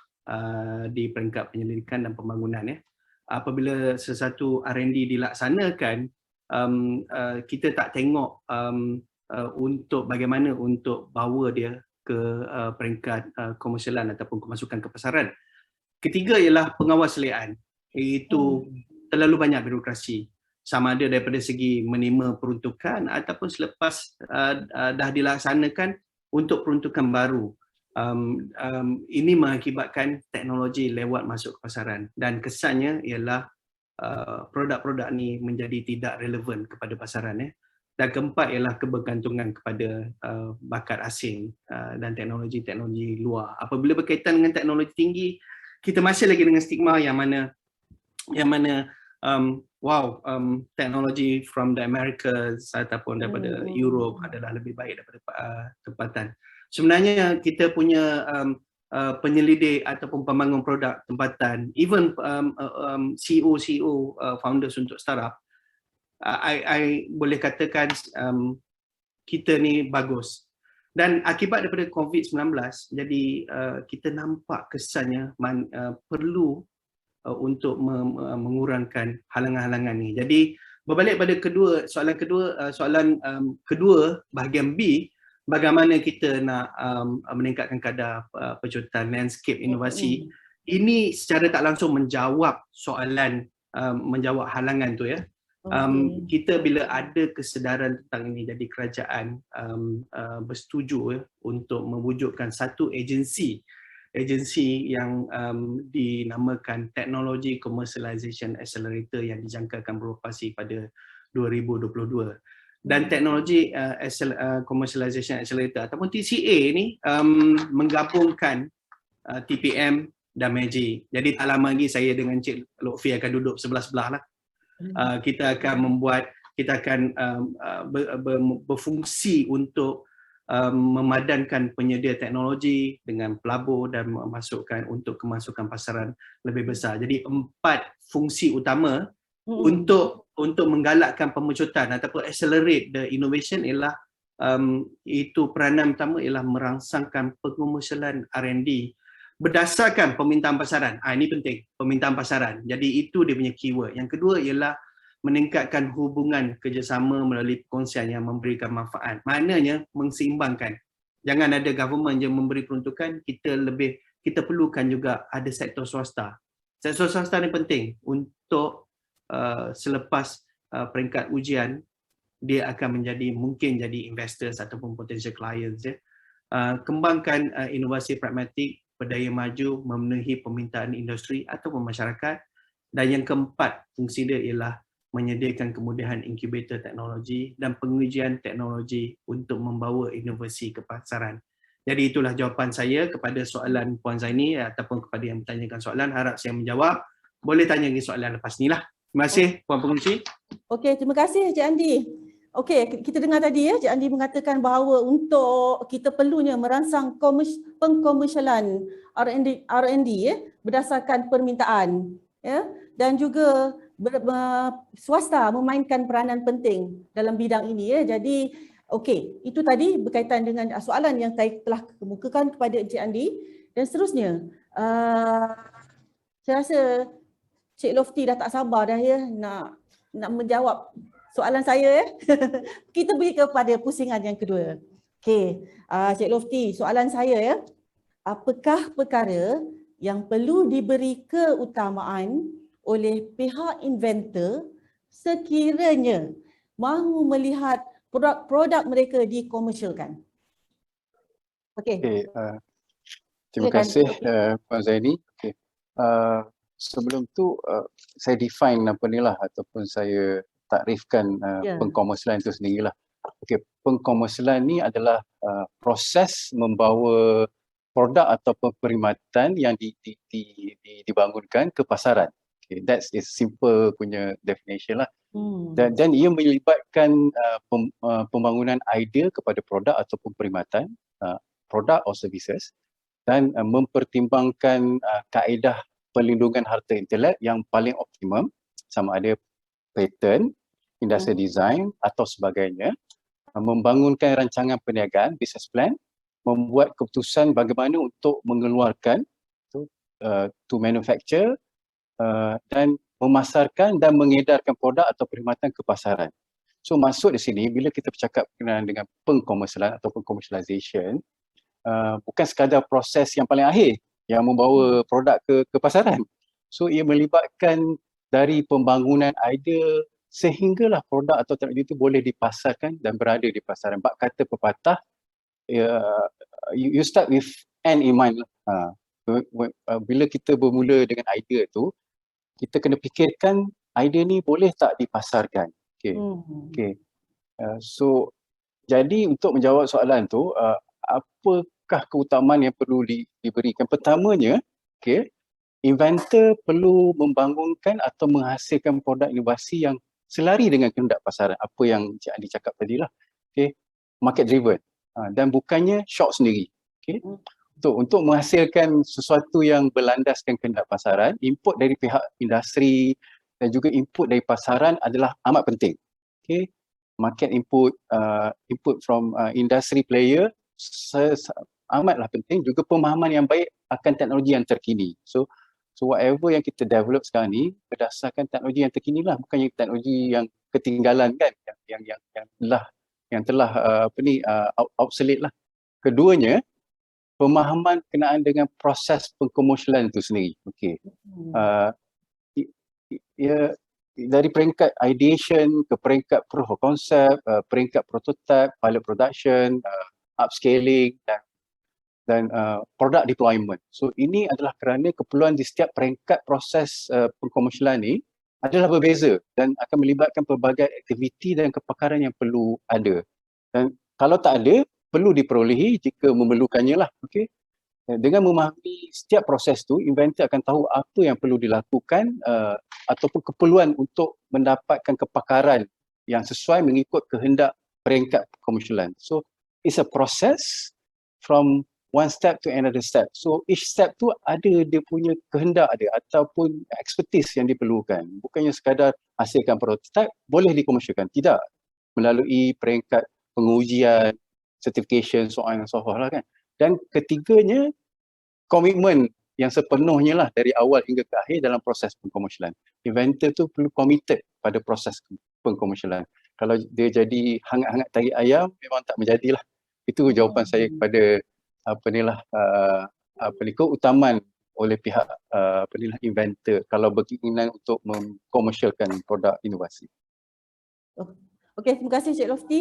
[SPEAKER 2] di peringkat penyelidikan dan pembangunan ya. Apabila sesuatu R&D dilaksanakan, kita tak tengok untuk bagaimana untuk bawa dia ke peringkat komersialan ataupun kemasukan ke pasaran. Ketiga ialah pengawasliaan, iaitu terlalu banyak birokrasi, sama ada daripada segi menerima peruntukan ataupun selepas dah dilaksanakan untuk peruntukan baru. Ini mengakibatkan teknologi lewat masuk ke pasaran dan kesannya ialah produk-produk ni menjadi tidak relevan kepada pasaran ya. Dan keempat ialah kebergantungan kepada bakat asing dan teknologi-teknologi luar. Apabila berkaitan dengan teknologi tinggi, kita masih lagi dengan stigma yang mana teknologi from the Americas ataupun daripada Europe adalah lebih baik daripada tempatan. Sebenarnya kita punya penyelidik ataupun pembangun produk tempatan, even CEO founders untuk startup, I boleh katakan kita ni bagus. Dan akibat daripada COVID-19, jadi kita nampak kesannya perlu untuk mengurangkan halangan-halangan ni. Jadi berbalik pada soalan kedua bahagian B, bagaimana kita nak meningkatkan kadar pecutan landscape inovasi. Ini secara tak langsung menjawab menjawab halangan tu ya. Kita bila ada kesedaran tentang ini, jadi kerajaan bersetuju untuk mewujudkan satu agensi yang dinamakan Technology Commercialization Accelerator yang dijangkakan beroperasi pada 2022. Dan Technology Commercialization Accelerator ataupun TCA ni menggabungkan TPM dan Magic. Jadi tak lama lagi saya dengan Cik Lutfi akan duduk sebelah-sebelah lah. Kita akan berfungsi untuk memadankan penyedia teknologi dengan pelabur dan memasukkan untuk kemasukan pasaran lebih besar. Jadi 4 fungsi utama untuk menggalakkan pemecutan ataupun accelerate the innovation ialah itu peranan pertama ialah merangsangkan pengomersialan R&D berdasarkan permintaan pasaran. Ini penting, permintaan pasaran. Jadi itu dia punya keyword. Yang kedua ialah meningkatkan hubungan kerjasama melalui perkongsian yang memberikan manfaat. Maknanya mengseimbangkan. Jangan ada government yang memberi peruntukan, kita perlukan juga ada sektor swasta. Sektor swasta ni penting untuk selepas peringkat ujian, dia akan mungkin jadi investors ataupun potential clients. Kembangkan inovasi pragmatik, berdaya maju, memenuhi permintaan industri ataupun masyarakat. Dan yang keempat, fungsi dia ialah menyediakan kemudahan inkubator teknologi dan pengujian teknologi untuk membawa inovasi ke pasaran. Jadi itulah jawapan saya kepada soalan Puan Zaini ataupun kepada yang bertanyakan soalan. Harap saya menjawab. Boleh tanya lagi soalan lepas ni lah. Terima kasih Puan Pengerusi.
[SPEAKER 1] Okey, terima kasih Cik Andi. Okey, kita dengar tadi Cik Andi mengatakan bahawa untuk kita perlunya merangsang pengkomersialan R&D berdasarkan permintaan dan juga swasta memainkan peranan penting dalam bidang ini. Jadi okey, itu tadi berkaitan dengan soalan yang saya telah kemukakan kepada Encik Andi. Dan seterusnya, saya rasa Cik Lofty dah tak sabar dah nak menjawab soalan saya. Kita pergi kepada pusingan yang kedua. Okey, Cik Lofty, soalan saya apakah perkara yang perlu diberi keutamaan oleh pihak inventor sekiranya mahu melihat produk mereka dikomersialkan? Okey.
[SPEAKER 3] Terima kasih Puan Zaini. Sebelum tu saya define apa ni lah ataupun saya takrifkan pengkomersialan itu sendirilah. Pengkomersialan ni adalah proses membawa produk ataupun perkhidmatan yang dibangunkan ke pasaran. That's a simple punya definition lah. Dan ia melibatkan pembangunan idea kepada produk ataupun perkhidmatan, produk or services, dan mempertimbangkan kaedah perlindungan harta intelek yang paling optimum, sama ada patent, industrial design atau sebagainya, membangunkan rancangan perniagaan, business plan, membuat keputusan bagaimana untuk mengeluarkan to manufacture dan memasarkan dan mengedarkan produk atau perkhidmatan ke pasaran. So maksud di sini bila kita bercakap berkenaan dengan pengkomersialan atau commercialization, bukan sekadar proses yang paling akhir yang membawa produk ke pasaran. So ia melibatkan dari pembangunan idea sehinggalah produk atau teknologi itu boleh dipasarkan dan berada di pasaran. Bab kata pepatah, you start with end in mind. Bila kita bermula dengan idea tu, kita kena fikirkan idea ni boleh tak dipasarkan. So jadi untuk menjawab soalan tu, apakah keutamaan yang perlu diberikan? Pertamanya, inventor perlu membangunkan atau menghasilkan produk inovasi yang selari dengan kehendak pasaran. Apa yang Cik Andi cakap tadi lah. Market driven. Dan bukannya short sendiri. Untuk menghasilkan sesuatu yang berlandaskan kehendak pasaran, input dari pihak industri dan juga input dari pasaran adalah amat penting. Market input, input from industry player amatlah penting, juga pemahaman yang baik akan teknologi yang terkini. So whatever yang kita develop sekarang ni berdasarkan teknologi yang terkini lah, bukan teknologi yang ketinggalan kan, yang telah obsolete lah. Keduanya, pemahaman berkenaan dengan proses pengkomersialan itu sendiri. Dari peringkat ideation ke peringkat proof of concept, peringkat prototype, pilot production, upscaling dan product deployment. So ini adalah kerana keperluan di setiap peringkat proses pengkomersialan ini adalah berbeza dan akan melibatkan pelbagai aktiviti dan kepakaran yang perlu ada. Dan kalau tak ada, perlu diperolehi jika memerlukannya lah. Dengan memahami setiap proses tu, inventor akan tahu apa yang perlu dilakukan ataupun keperluan untuk mendapatkan kepakaran yang sesuai mengikut kehendak peringkat komersialan. So it's a process from one step to another step. So each step tu ada dia punya kehendak dia ataupun expertise yang diperlukan. Bukannya sekadar hasilkan prototype boleh dikomersialkan. Tidak. Melalui peringkat pengujian, certification, so on and so forth lah kan. Dan ketiganya, komitmen yang sepenuhnya lah dari awal hingga ke akhir dalam proses pengkomersialan. Inventor tu perlu committed pada proses pengkomersialan. Kalau dia jadi hangat-hangat tahi ayam, memang tak menjadilah. Itu jawapan saya kepada keutamaan oleh pihak inventor kalau berkeinginan untuk mengkomersialkan produk inovasi.
[SPEAKER 1] Okey, terima kasih Cik Lofty.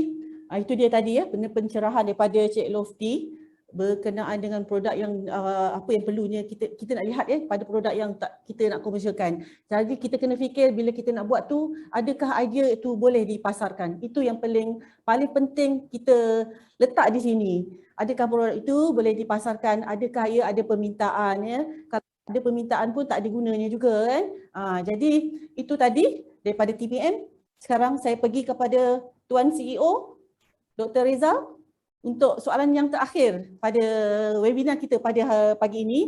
[SPEAKER 1] Itu dia tadi ya, pencerahan daripada Cik Lofty berkenaan dengan produk yang apa yang perlunya kita nak lihat ya pada produk yang kita nak komersialkan. Jadi kita kena fikir bila kita nak buat tu, adakah idea itu boleh dipasarkan. Itu yang paling penting kita letak di sini. Adakah produk itu boleh dipasarkan, adakah ia ada permintaan ya. Kalau ada permintaan pun tak ada gunanya juga kan. Jadi itu tadi daripada TPM. Sekarang saya pergi kepada Tuan CEO Dr. Rizal untuk soalan yang terakhir pada webinar kita pada pagi ini.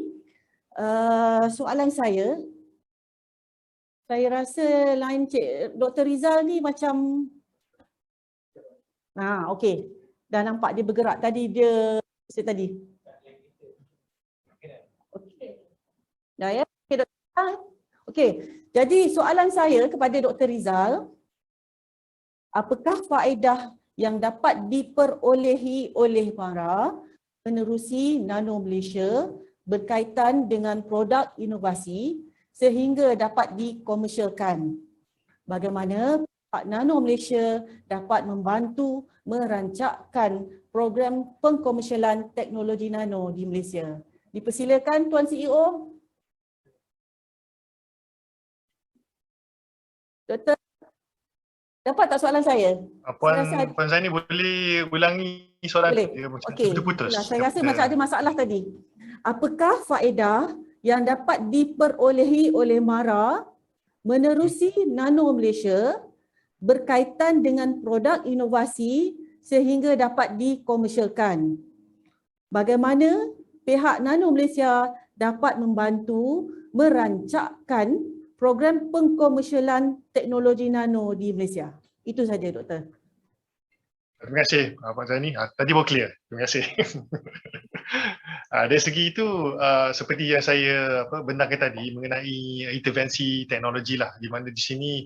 [SPEAKER 1] Soalan saya rasa line Cik Dr. Rizal ni macam okey. Dah nampak dia bergerak tadi tadi. Okey. Dah ya. Okey Dr. Okey. Jadi soalan saya kepada Dr. Rizal, apakah faedah yang dapat diperolehi oleh MARA menerusi Nano Malaysia berkaitan dengan produk inovasi sehingga dapat dikomersialkan? Bagaimana Nano Malaysia dapat membantu merancangkan program pengkomersialan teknologi nano di Malaysia? Dipersilakan Tuan CEO. Doktor, dapat tak soalan saya?
[SPEAKER 4] Puan Zaini boleh ulangi soalan?
[SPEAKER 1] Boleh. Okey.
[SPEAKER 4] Putus.
[SPEAKER 1] Saya rasa macam ada masalah tadi. Apakah faedah yang dapat diperolehi oleh MARA menerusi Nano Malaysia berkaitan dengan produk inovasi sehingga dapat dikomersialkan? Bagaimana pihak Nano Malaysia dapat membantu merancangkan program pengkomersialan teknologi nano di Malaysia? Itu saja Doktor.
[SPEAKER 4] Terima kasih Pak Zaini. Tadi baru clear. Terima kasih. Dari segi itu, seperti yang saya benarkan tadi mengenai intervensi teknologi lah, di mana di sini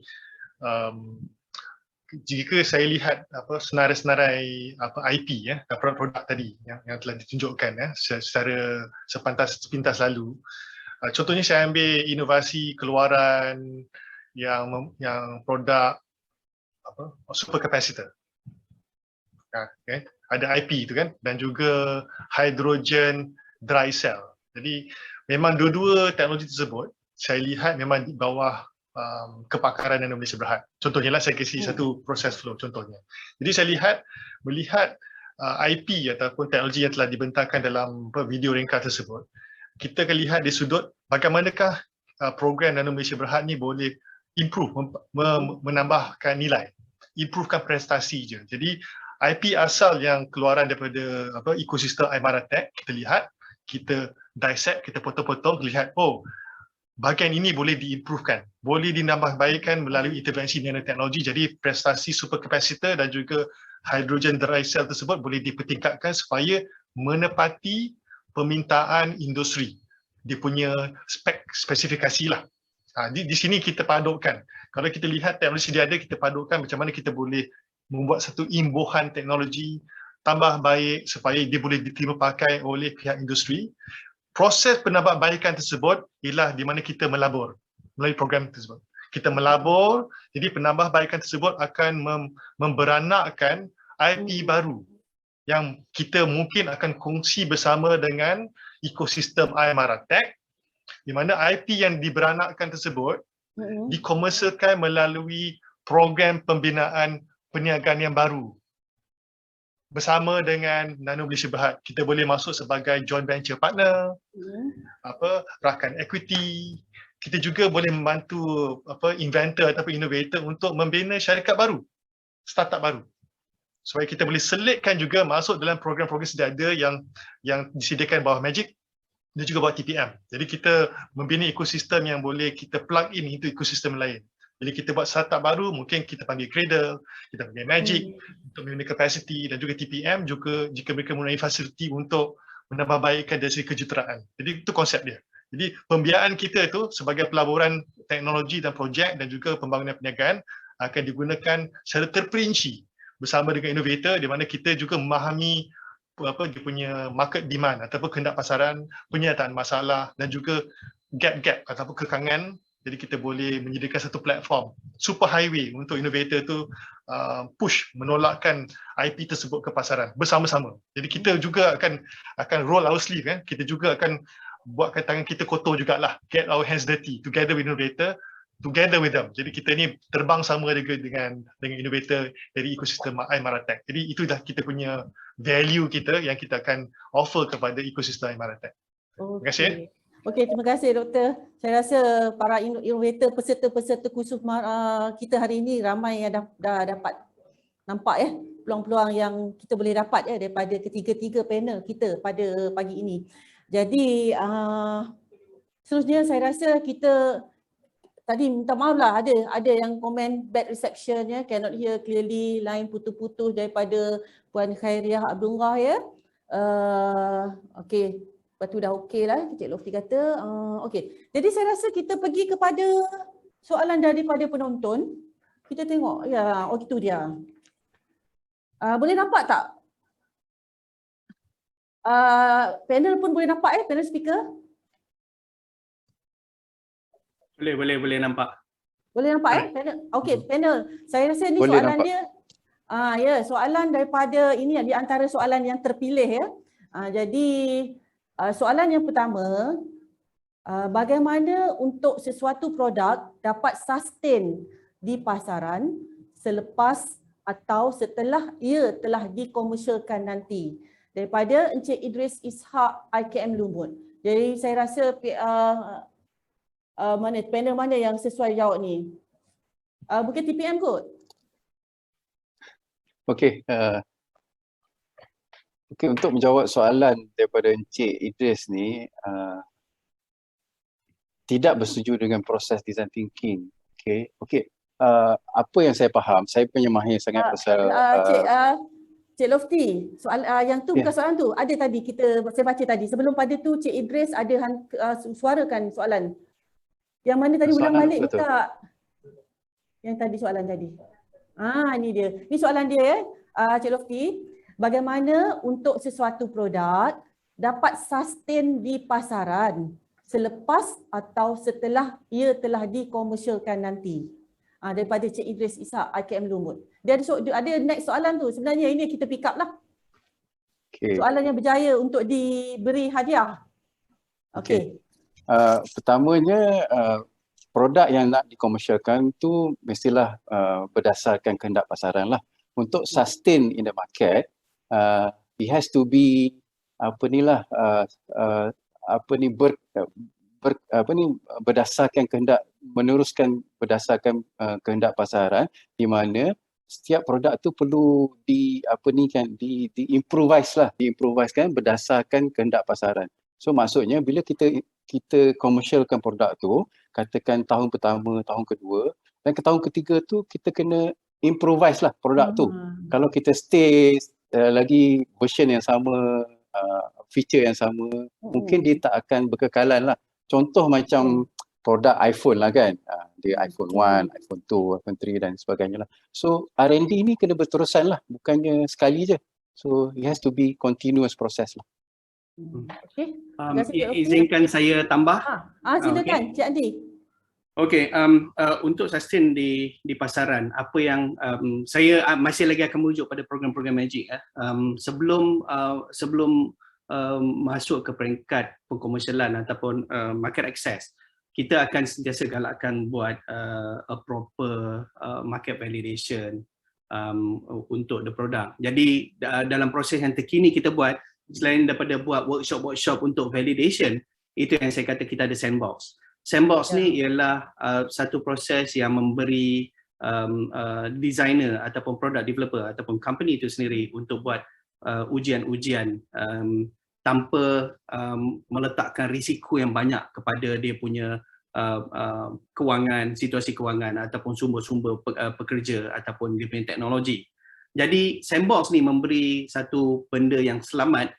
[SPEAKER 4] jika saya lihat senarai-senarai IP ya, produk-produk tadi yang telah ditunjukkan ya secara sepintas lalu. Contohnya saya ambil inovasi keluaran yang produk super capacitor. Okay. Ada IP itu kan, dan juga hydrogen dry cell. Jadi memang dua-dua teknologi tersebut saya lihat memang di bawah kepakaran Nano Malaysia Berhad. Contohnya lah saya kasih satu proses flow contohnya. Jadi saya melihat IP ataupun teknologi yang telah dibentangkan dalam video ringkas tersebut, kita akan lihat di sudut bagaimanakah program Nano Malaysia Berhad ni boleh improve, menambahkan nilai, improvekan prestasi je. Jadi IP asal yang keluaran daripada ekosistem iMARA-Tech, kita lihat, kita dissect, kita potong-potong, lihat bahagian ini boleh diimprovekan, boleh dinambahbaikkan melalui intervensi nanoteknologi. Jadi prestasi super capacitor dan juga hydrogen dry cell tersebut boleh dipertingkatkan supaya menepati permintaan industri. Dia punya spesifikasi lah. Di sini kita padukkan. Kalau kita lihat teknologi dia ada, kita padukkan macam mana kita boleh membuat satu imbuhan teknologi tambah baik supaya dia boleh diterima pakai oleh pihak industri. Proses penambahbaikan tersebut ialah di mana kita melabor melalui program tersebut. Kita melabor, jadi penambahbaikan tersebut akan memberanakkan IP baru yang kita mungkin akan kongsi bersama dengan ekosistem iMARA-Tech, di mana IP yang diberanakkan tersebut dikomersialkan melalui program pembinaan perniagaan yang baru. Bersama dengan Nano Malaysia Berhad, kita boleh masuk sebagai joint venture partner, rakan equity. Kita juga boleh membantu inventor ataupun innovator untuk membina syarikat baru, startup baru. supaya kita boleh selitkan juga masuk dalam program-program sedia ada yang disediakan bawah Magic dan juga bawah TPM. Jadi kita membina ekosistem yang boleh kita plug in into ekosistem lain. Jadi kita buat startup baru, mungkin kita panggil Cradle, kita panggil Magic untuk membina capacity, dan juga TPM juga jika mereka mempunyai fasiliti untuk menambahbaikkan dari segi kejuruteraan. Jadi itu konsep dia. Jadi pembiayaan kita itu sebagai pelaburan teknologi dan projek dan juga pembangunan perniagaan akan digunakan secara terperinci bersama dengan innovator, di mana kita juga memahami dia punya market demand ataupun kehendak pasaran, penyataan masalah dan juga gap-gap ataupun kekangan. Jadi kita boleh menyediakan satu platform super highway untuk innovator tu push menolakkan IP tersebut ke pasaran bersama-sama. Jadi kita juga akan roll our sleeve kan. Kita juga akan buatkan tangan kita kotor jugalah, get our hands dirty together with innovator, together with them. Jadi kita ni terbang sama dengan innovator dari ekosistem iMaratech. Jadi itu dah kita punya value kita yang kita akan offer kepada ekosistem iMaratech. Terima kasih.
[SPEAKER 1] Okey, terima kasih Doktor. Saya rasa para innovator, peserta-peserta kursus kita hari ini ramai yang dah dapat nampak peluang-peluang yang kita boleh dapat daripada ketiga-tiga panel kita pada pagi ini. Jadi seterusnya saya rasa kita tadi minta maaf lah, ada yang komen bad reception cannot hear clearly, line putus-putus daripada Puan Khairiah Abdullah okey, lepas tu dah okey lah Cik Lofty kata. Okey, jadi saya rasa kita pergi kepada soalan daripada penonton. Kita tengok itu dia. Boleh nampak tak? Panel pun boleh nampak panel speaker?
[SPEAKER 2] Boleh nampak.
[SPEAKER 1] Boleh nampak panel? Okey, panel. Saya rasa ni
[SPEAKER 3] Boleh
[SPEAKER 1] soalan
[SPEAKER 3] nampak.
[SPEAKER 1] dia soalan daripada ini di antara soalan yang terpilih jadi soalan yang pertama, bagaimana untuk sesuatu produk dapat sustain di pasaran selepas atau setelah ia telah dikomersialkan nanti? Daripada Encik Idris Ishak IKM Lumut. Jadi saya rasa panel mana yang sesuai jawab ni? Mungkin TPM kot?
[SPEAKER 3] Okey, untuk menjawab soalan daripada Encik Idris ni, tidak bersetuju dengan proses design thinking. Okey, apa yang saya faham, saya punya mahir sangat pasal
[SPEAKER 1] Cik Lofty, soal yang tu bukan soalan tu. Ada tadi saya baca tadi. Sebelum pada tu Cik Idris ada suarakan soalan. Yang mana tadi ulang balik minta. Yang tadi soalan tadi. Ini dia. Ini soalan dia Cik Lofty. Bagaimana untuk sesuatu produk dapat sustain di pasaran selepas atau setelah ia telah dikomersialkan nanti? Daripada Cik Idris Ishak IKM Lumut. Dia ada next soalan tu. Sebenarnya ini kita pick up lah. Soalan yang berjaya untuk diberi hadiah. Okey.
[SPEAKER 3] Pertamanya, produk yang nak dikomersialkan tu mestilah berdasarkan kehendak pasaran lah. Untuk sustain in the market, it has to be berdasarkan kehendak, meneruskan berdasarkan kehendak pasaran, di mana setiap produk tu perlu diimprovise kan berdasarkan kehendak pasaran. So maksudnya bila kita komersialkan produk tu, katakan tahun pertama, tahun kedua, dan ke tahun ketiga tu kita kena improvise lah produk tu. Kalau kita stay lagi version yang sama, feature yang sama, mungkin dia tak akan berkekalan lah. Contoh macam produk iPhone lah kan, dia iPhone 1, iPhone 2, iPhone 3 dan sebagainya lah. So R&D ni kena berterusan lah, bukannya sekali je. So it has to be continuous process lah.
[SPEAKER 1] Okey.
[SPEAKER 2] Izinkan saya tambah.
[SPEAKER 1] Silakan Cik Andi.
[SPEAKER 2] Okey, untuk sustain di pasaran, apa yang saya masih lagi akan merujuk pada program-program Magic sebelum masuk ke peringkat pengkomersialan ataupun market access, kita akan sentiasa galakkan buat a proper market validation untuk the product. Jadi dalam proses yang terkini kita buat, selain daripada buat workshop untuk validation, itu yang saya kata kita ada sandbox. Sandbox ni ialah satu proses yang memberi designer ataupun product developer ataupun company itu sendiri untuk buat ujian-ujian tanpa meletakkan risiko yang banyak kepada dia punya kewangan, situasi kewangan ataupun sumber-sumber pekerja ataupun dia punya teknologi. Jadi sandbox ni memberi satu benda yang selamat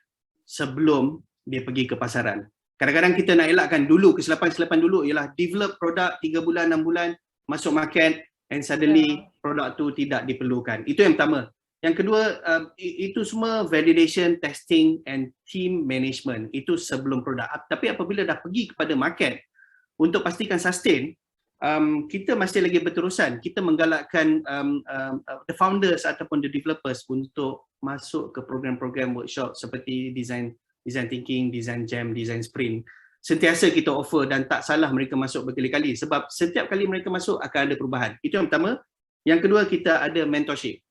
[SPEAKER 2] sebelum dia pergi ke pasaran. Kadang-kadang kita nak elakkan dulu, kesilapan dulu ialah develop produk 3 bulan, 6 bulan, masuk market and suddenly produk tu tidak diperlukan. Itu yang pertama. Yang kedua, itu semua validation, testing and team management. Itu sebelum produk. Tapi apabila dah pergi kepada market, untuk pastikan sustain, kita masih lagi berterusan. Kita menggalakkan the founders ataupun the developers untuk masuk ke program-program workshop seperti design thinking, design jam, design sprint. Sentiasa kita offer dan tak salah mereka masuk berkali-kali sebab setiap kali mereka masuk akan ada perubahan. Itu yang pertama. Yang kedua, kita ada mentorship.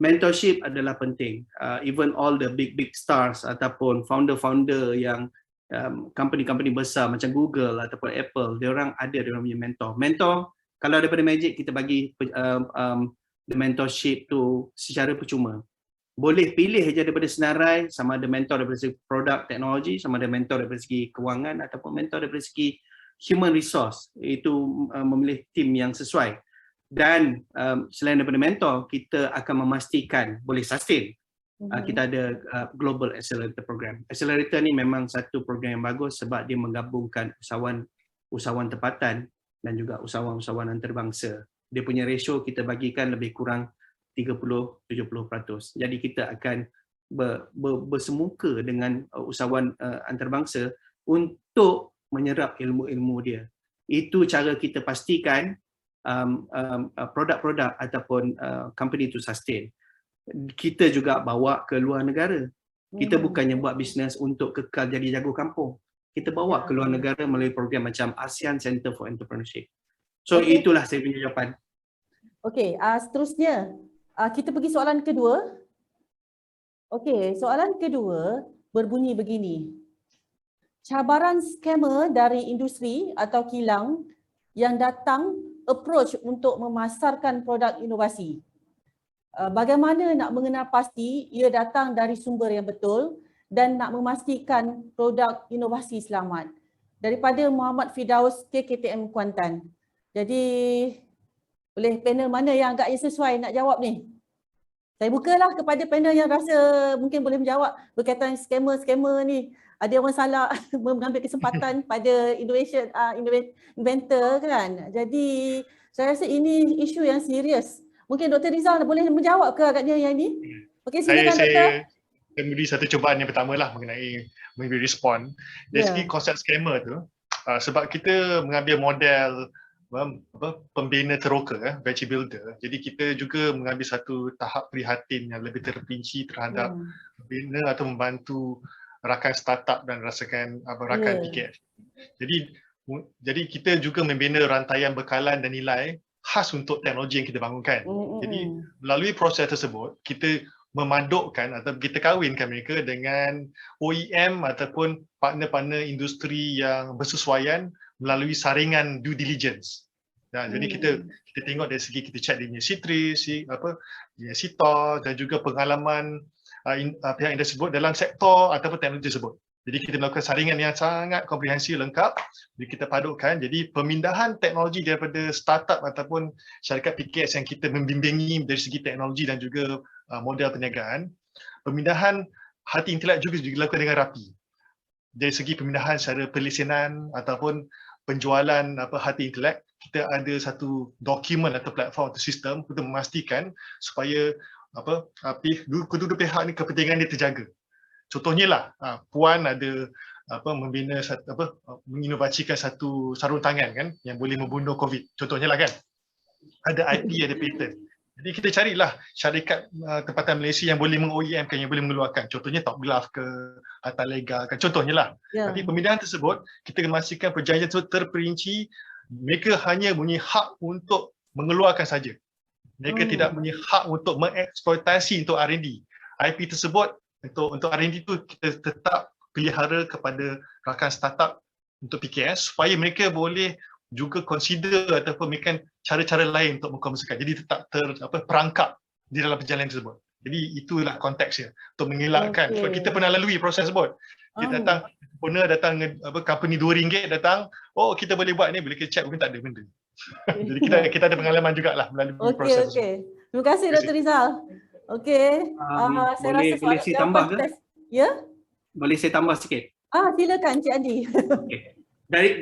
[SPEAKER 2] Mentorship adalah penting. Even all the big stars ataupun founder-founder yang company-company besar macam Google ataupun Apple, dia orang punya mentor. Mentor, kalau daripada Magic kita bagi the mentorship tu secara percuma. Boleh pilih je daripada senarai, sama ada mentor daripada segi produk teknologi, sama ada mentor daripada segi kewangan ataupun mentor daripada segi human resource. Itu memilih tim yang sesuai. Dan selain daripada mentor, kita akan memastikan boleh sustain. Kita ada Global Accelerator Program. Accelerator ni memang satu program yang bagus sebab dia menggabungkan usahawan tempatan dan juga usahawan-usahawan antarabangsa. Dia punya ratio kita bagikan lebih kurang 30-70%. Jadi kita akan bersemuka dengan usahawan antarabangsa untuk menyerap ilmu-ilmu dia. Itu cara kita pastikan produk-produk ataupun company itu sustain. Kita juga bawa ke luar negara. Kita bukannya buat bisnes untuk kekal jadi jago kampung. Kita bawa ke luar negara melalui program macam ASEAN Center for Entrepreneurship. So itulah saya punya jawapan.
[SPEAKER 1] Okey, seterusnya kita pergi soalan kedua. Okey, soalan kedua berbunyi begini. Cabaran skamer dari industri atau kilang yang datang approach untuk memasarkan produk inovasi. Bagaimana nak mengenal pasti ia datang dari sumber yang betul dan nak memastikan produk inovasi selamat? Daripada Muhammad Firdaus, KKTM Kuantan. Jadi boleh panel mana yang agaknya sesuai nak jawab ni? Saya bukalah kepada panel yang rasa mungkin boleh menjawab berkaitan skamer-skamer ni. Ada orang salah mengambil kesempatan pada inventor kan. Jadi saya rasa ini isu yang serius. Mungkin Dr. Rizal boleh menjawab ke agaknya yang ini? Okey, silakan Doktor.
[SPEAKER 4] Saya memberi satu cubaan yang pertama lah mengenai memberi respon. Dari segi konsep skamer tu, sebab kita mengambil model pembina teroka, venture builder. Jadi kita juga mengambil satu tahap prihatin yang lebih terperinci terhadap membina atau membantu rakan startup dan rakan PKS. Jadi kita juga membina rantaian bekalan dan nilai khas untuk teknologi yang kita bangunkan. Jadi melalui proses tersebut, kita memadukkan atau kita kahwinkan mereka dengan OEM ataupun partner-partner industri yang bersesuaian melalui saringan due diligence. Jadi kita tengok dari segi kita check dia punya C3, dia CITO dan juga pengalaman pihak yang disebut dalam sektor ataupun teknologi tersebut. Jadi kita melakukan saringan yang sangat komprehensif, lengkap. Jadi kita padukan. Jadi pemindahan teknologi daripada startup ataupun syarikat PKS yang kita membimbingi dari segi teknologi dan juga model perniagaan. Pemindahan hati intelek juga dilakukan dengan rapi. Dari segi pemindahan secara perlisenan ataupun penjualan hati intelek, kita ada satu dokumen atau platform atau sistem untuk memastikan supaya kedua-dua pihak ni kepentingan dia terjaga. Contohnya lah, Puan ada membina menginovasikan satu sarung tangan kan yang boleh membunuh COVID. Contohnya lah kan. Ada IP, ada patent. Jadi kita carilah syarikat tempatan Malaysia yang boleh meng-OEM-kan, yang boleh mengeluarkan. Contohnya Top Glove ke, Hatta Lega kan. Contohnya lah. Tapi pemindahan tersebut, kita memastikan perjanjian tersebut terperinci. Mereka hanya punya hak untuk mengeluarkan saja. Mereka tidak punya hak untuk mengeksploitasi untuk R&D. IP tersebut untuk R&D tu kita tetap pelihara kepada rakan startup untuk PKS supaya mereka boleh juga consider ataupun memikirkan cara-cara lain untuk mengkomunikasikan. Jadi tak perangkap di dalam perjalanan tersebut. Jadi itulah konteksnya untuk mengelakkan. Sebab kita pernah lalui proses tersebut. Kita datang, owner datang, company RM2 datang, oh kita boleh buat ni, boleh kita check, mungkin tak ada benda. Jadi kita ada pengalaman jugalah melalui proses tersebut.
[SPEAKER 1] Terima kasih Dr. Rizal. Okey. Saya rasa
[SPEAKER 2] boleh saya tambah ke?
[SPEAKER 1] Ya?
[SPEAKER 2] Boleh saya tambah sikit?
[SPEAKER 1] Silakan Cik Andi.
[SPEAKER 2] Okay.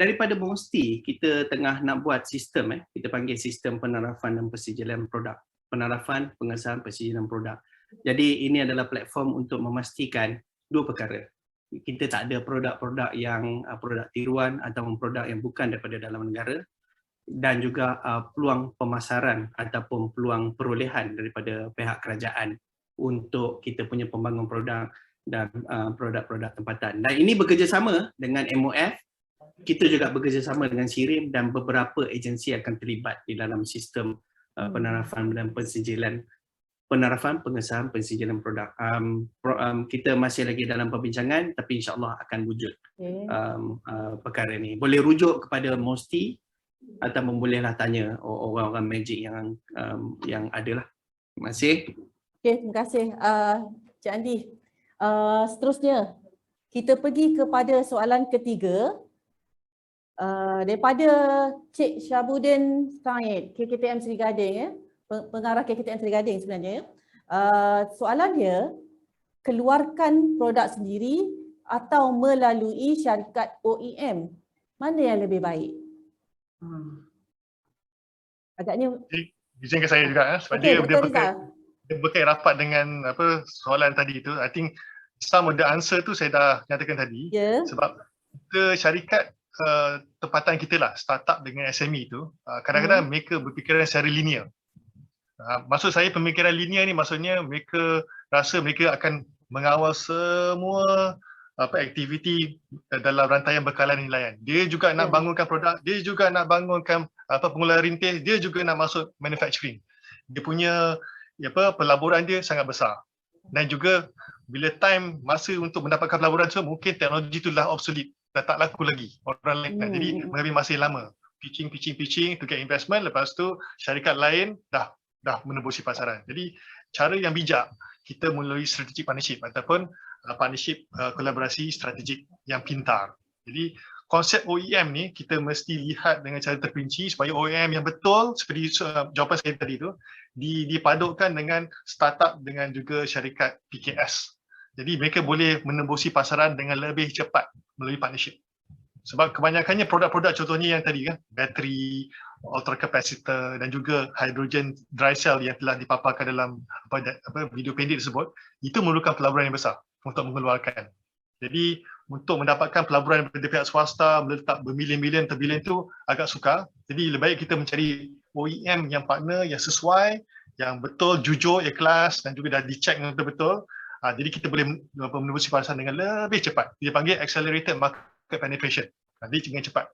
[SPEAKER 2] Daripada mesti kita tengah nak buat sistem, kita panggil sistem penarafan dan persijilan produk. Penarafan, pengesahan, persijilan produk. Jadi ini adalah platform untuk memastikan dua perkara. Kita tak ada produk-produk yang produk tiruan atau produk yang bukan daripada dalam negara, dan juga peluang pemasaran ataupun peluang perolehan daripada pihak kerajaan untuk kita punya pembangun produk dan produk-produk tempatan. Dan ini bekerjasama dengan MOF, kita juga bekerjasama dengan SIRIM dan beberapa agensi akan terlibat di dalam sistem penarafan dan pensijilan, penarafan, pengesahan, pensijilan produk. Kita masih lagi dalam perbincangan, tapi insyaAllah akan wujud perkara ini. Boleh rujuk kepada MOSTI atau bolehlah tanya orang-orang magic yang ada lah. Terima kasih.
[SPEAKER 1] Okay, terima kasih Cik Andi. Seterusnya, kita pergi kepada soalan ketiga daripada Cik Syabudin Said, KKTM Seri Gading, pengarah KKTM Seri Gading sebenarnya. Soalan dia, keluarkan produk sendiri atau melalui syarikat OEM, mana yang lebih baik? Agaknya
[SPEAKER 4] izinkan saya juga sebab dia berkait rapat dengan soalan tadi tu. I think some of the answer tu saya dah nyatakan tadi. Sebab kita syarikat tempatan kita lah, startup dengan SME tu, kadang-kadang mereka berfikiran secara linear. Maksud saya pemikiran linear ni maksudnya mereka rasa mereka akan mengawal semua aktiviti dalam rantaian bekalan nilaian. Dia juga nak bangunkan produk, dia juga nak bangunkan pengeluaran rintis, dia juga nak masuk manufacturing. Dia punya pelaburan dia sangat besar. Dan juga bila masa untuk mendapatkan pelaburan tu, mungkin teknologi tu dah obsolete, dah tak laku lagi. Orang lain jadi mengambil masa lama. Pitching to get investment, lepas tu syarikat lain dah menembusi pasaran. Jadi cara yang bijak, kita melalui strategic partnership ataupun partnership kolaborasi strategik yang pintar. Jadi konsep OEM ni kita mesti lihat dengan cara terperinci supaya OEM yang betul seperti jawapan saya tadi tu dipadukkan dengan startup dengan juga syarikat PKS. Jadi mereka boleh menembusi pasaran dengan lebih cepat melalui partnership. Sebab kebanyakannya produk-produk contohnya yang tadi kan, bateri, ultra capacitor dan juga hydrogen dry cell yang telah dipaparkan dalam video pendek tersebut, itu memerlukan pelaburan yang besar untuk mengeluarkan. Jadi untuk mendapatkan pelaburan dari pihak swasta meletak bermilion-milion atau bilion itu agak sukar. Jadi lebih baik kita mencari OEM yang partner yang sesuai, yang betul, jujur, ikhlas dan juga dah dicek dengan betul-betul. Jadi kita boleh menembusi pasaran dengan lebih cepat. Dia panggil accelerated market penetration. Jadi dengan cepat.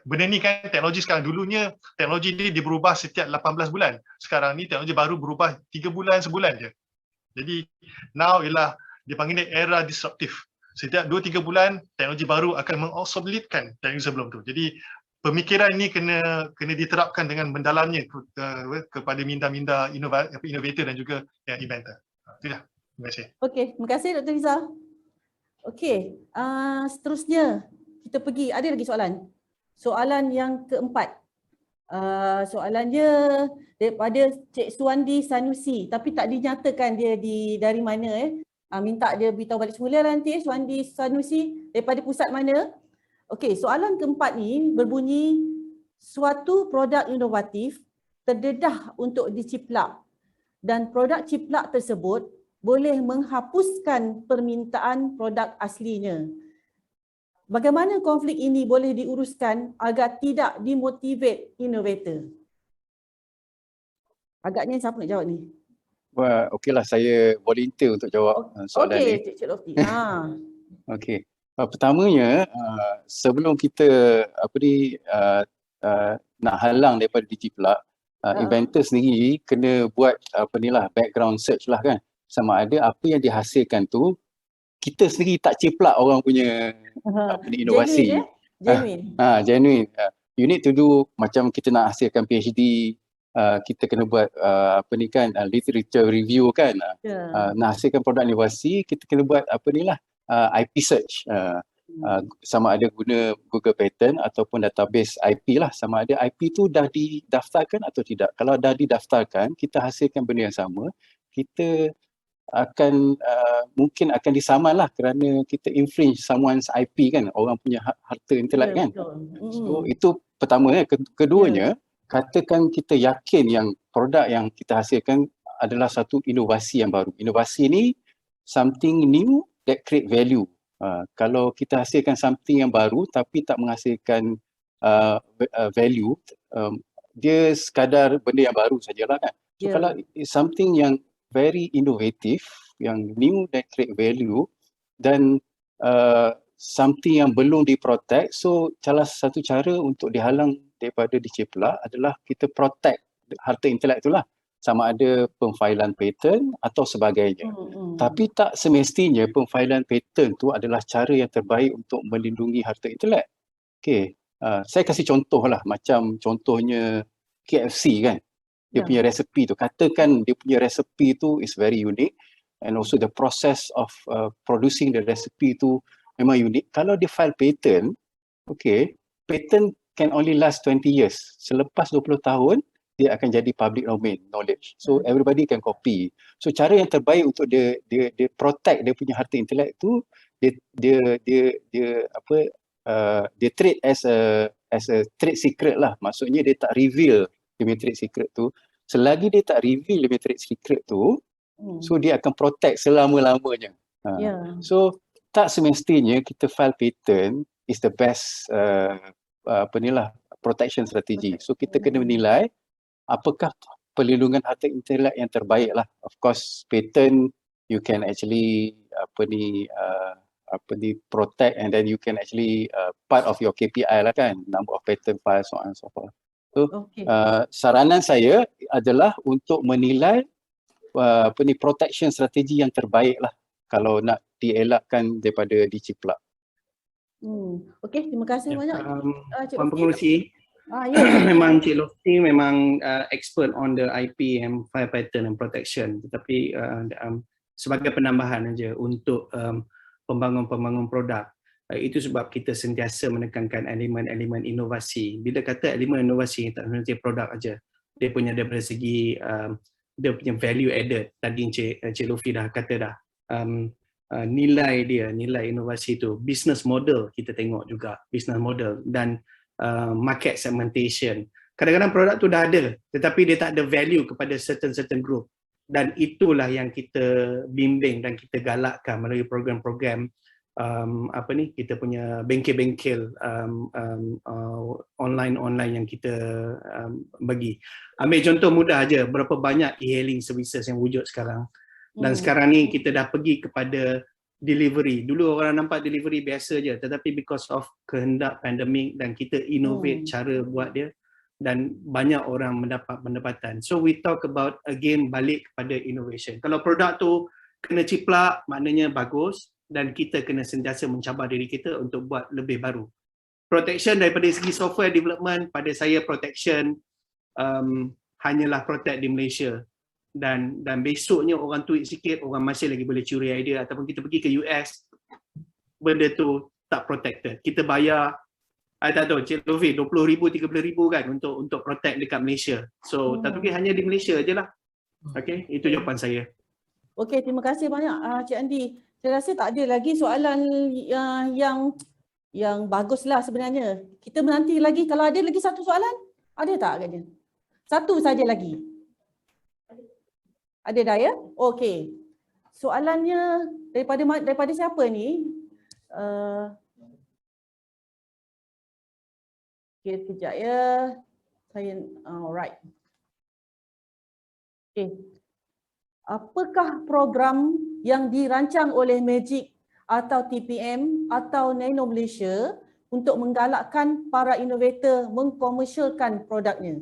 [SPEAKER 4] Benda ni kan teknologi sekarang, dulunya teknologi ni dia berubah setiap 18 bulan. Sekarang ni teknologi baru berubah 3 bulan, sebulan je. Jadi now ialah dia panggil era disruptive. Setiap 2-3 bulan teknologi baru akan mengobsoletekan teknologi sebelum tu. Jadi pemikiran ini kena diterapkan dengan mendalamnya kepada minda-minda innovator dan juga inventor. Itulah. Terima kasih.
[SPEAKER 1] Okey, terima kasih Dr. Rizal. Okey, seterusnya kita pergi, ada lagi soalan? Soalan yang keempat. Soalannya daripada Cik Suwandi Sanusi, tapi tak dinyatakan dia dari mana. Minta dia beritahu balik semula nanti. Suwandi Sanusi daripada pusat mana? Okey, soalan keempat ni berbunyi, suatu produk inovatif terdedah untuk diciplak dan produk ciplak tersebut boleh menghapuskan permintaan produk aslinya. Bagaimana konflik ini boleh diuruskan agar tidak demotivate innovator? Agaknya siapa nak jawab ni?
[SPEAKER 3] Wah, okeylah, saya volunteer untuk jawab soalan ni.
[SPEAKER 1] Okey, Cik Lofty.
[SPEAKER 3] Okey. Pertamanya, sebelum kita nak halang daripada diciplak, inventor sendiri kena buat background search lah kan. Sama ada apa yang dihasilkan tu kita sendiri tak ciplak orang punya inovasi.
[SPEAKER 1] Genuine.
[SPEAKER 3] Genuine. you need to do macam kita nak hasilkan PhD, kita kena buat literature review kan. Nak hasilkan produk inovasi, kita kena buat IP search. Sama ada guna Google Patent ataupun database IP lah, sama ada IP tu dah didaftarkan atau tidak. Kalau dah didaftarkan, kita hasilkan benda yang sama, kita akan mungkin akan disaman lah kerana kita infringe someone's IP kan, orang punya harta intelek kan. So itu pertama ya. Keduanya, katakan kita yakin yang produk yang kita hasilkan adalah satu inovasi yang baru. Inovasi ni something new that create value. Kalau kita hasilkan something yang baru tapi tak menghasilkan value, dia sekadar benda yang baru sajalah kan. So kalau something yang very innovative, yang new that create value dan something yang belum diprotect, so salah satu cara untuk dihalang daripada dicipta adalah kita protect harta intelek itulah, sama ada pemfailan patent atau sebagainya. Tapi tak semestinya pemfailan patent tu adalah cara yang terbaik untuk melindungi harta intelek. Okay, saya kasih contoh lah, macam contohnya KFC kan. Dia punya resepi tu, katakan dia punya resepi tu is very unique and also the process of producing the recipe tu memang unik. Kalau dia file patent, okay, patent can only last 20 years. Selepas 20 tahun, dia akan jadi public domain knowledge. So everybody can copy. So cara yang terbaik untuk dia protect dia punya harta intelek tu, dia treat as a trade secret lah. Maksudnya dia tak reveal dia punya trade secret tu. Selagi dia tak reveal dia punya trade secret tu, so dia akan protect selama-lamanya. So tak semestinya kita file patent is the best protection strategy. So kita kena menilai apakah perlindungan harta intelek yang terbaik lah. Of course, patent you can actually protect and then you can actually part of your KPI lah kan, number of patent files, so on and so forth. So saranan saya adalah untuk menilai protection strategi yang terbaik lah kalau nak dielakkan daripada diciplak.
[SPEAKER 1] Okey, terima kasih banyak.
[SPEAKER 2] Puan Pengerusi, memang Cik Lofty memang expert on the IP and file patent and protection, tetapi sebagai penambahan aja untuk pembangun produk, itu sebab kita sentiasa menekankan elemen-elemen inovasi. Bila kata elemen inovasi, tak hanya produk aja, dia punya dari segi dia punya value added. Tadi Cik Lofty dah kata dah, nilai inovasi itu, business model kita tengok juga, business model dan market segmentation. Kadang-kadang produk tu dah ada tetapi dia tak ada value kepada certain group, dan itulah yang kita bimbing dan kita galakkan melalui program-program kita punya bengkel-bengkel online yang kita bagi. Ambil contoh mudah aja, berapa banyak e-hailing services yang wujud sekarang. Dan sekarang ni kita dah pergi kepada delivery. Dulu orang nampak delivery biasa je, tetapi because of kehendak pandemik dan kita innovate cara buat dia, dan banyak orang mendapat pendapatan. So we talk about again balik kepada innovation. Kalau produk tu kena ciplak, maknanya bagus, dan kita kena sentiasa mencabar diri kita untuk buat lebih baru. Protection daripada segi software development, pada saya protection hanyalah protect di Malaysia. Dan besoknya orang tweet sikit, orang masih lagi boleh curi idea, ataupun kita pergi ke US, benda tu tak protected. Kita bayar, tak tahu, Cik Lofi, 20,000, 30,000 kan untuk protect dekat Malaysia. So, tapi hanya di Malaysia je lah. Okay, itu jawapan saya.
[SPEAKER 1] Okey, terima kasih banyak Cik Andi. Saya rasa tak ada lagi soalan yang baguslah sebenarnya. Kita menanti lagi, kalau ada lagi satu soalan, ada tak agaknya? Satu saja lagi. Ada dah ya? Okey. Soalannya daripada siapa ni? Okey, sekejap ya. Saya alright. Okey. Apakah program yang dirancang oleh Magic atau TPM atau Nano Malaysia untuk menggalakkan para inovator mengkomersialkan produknya?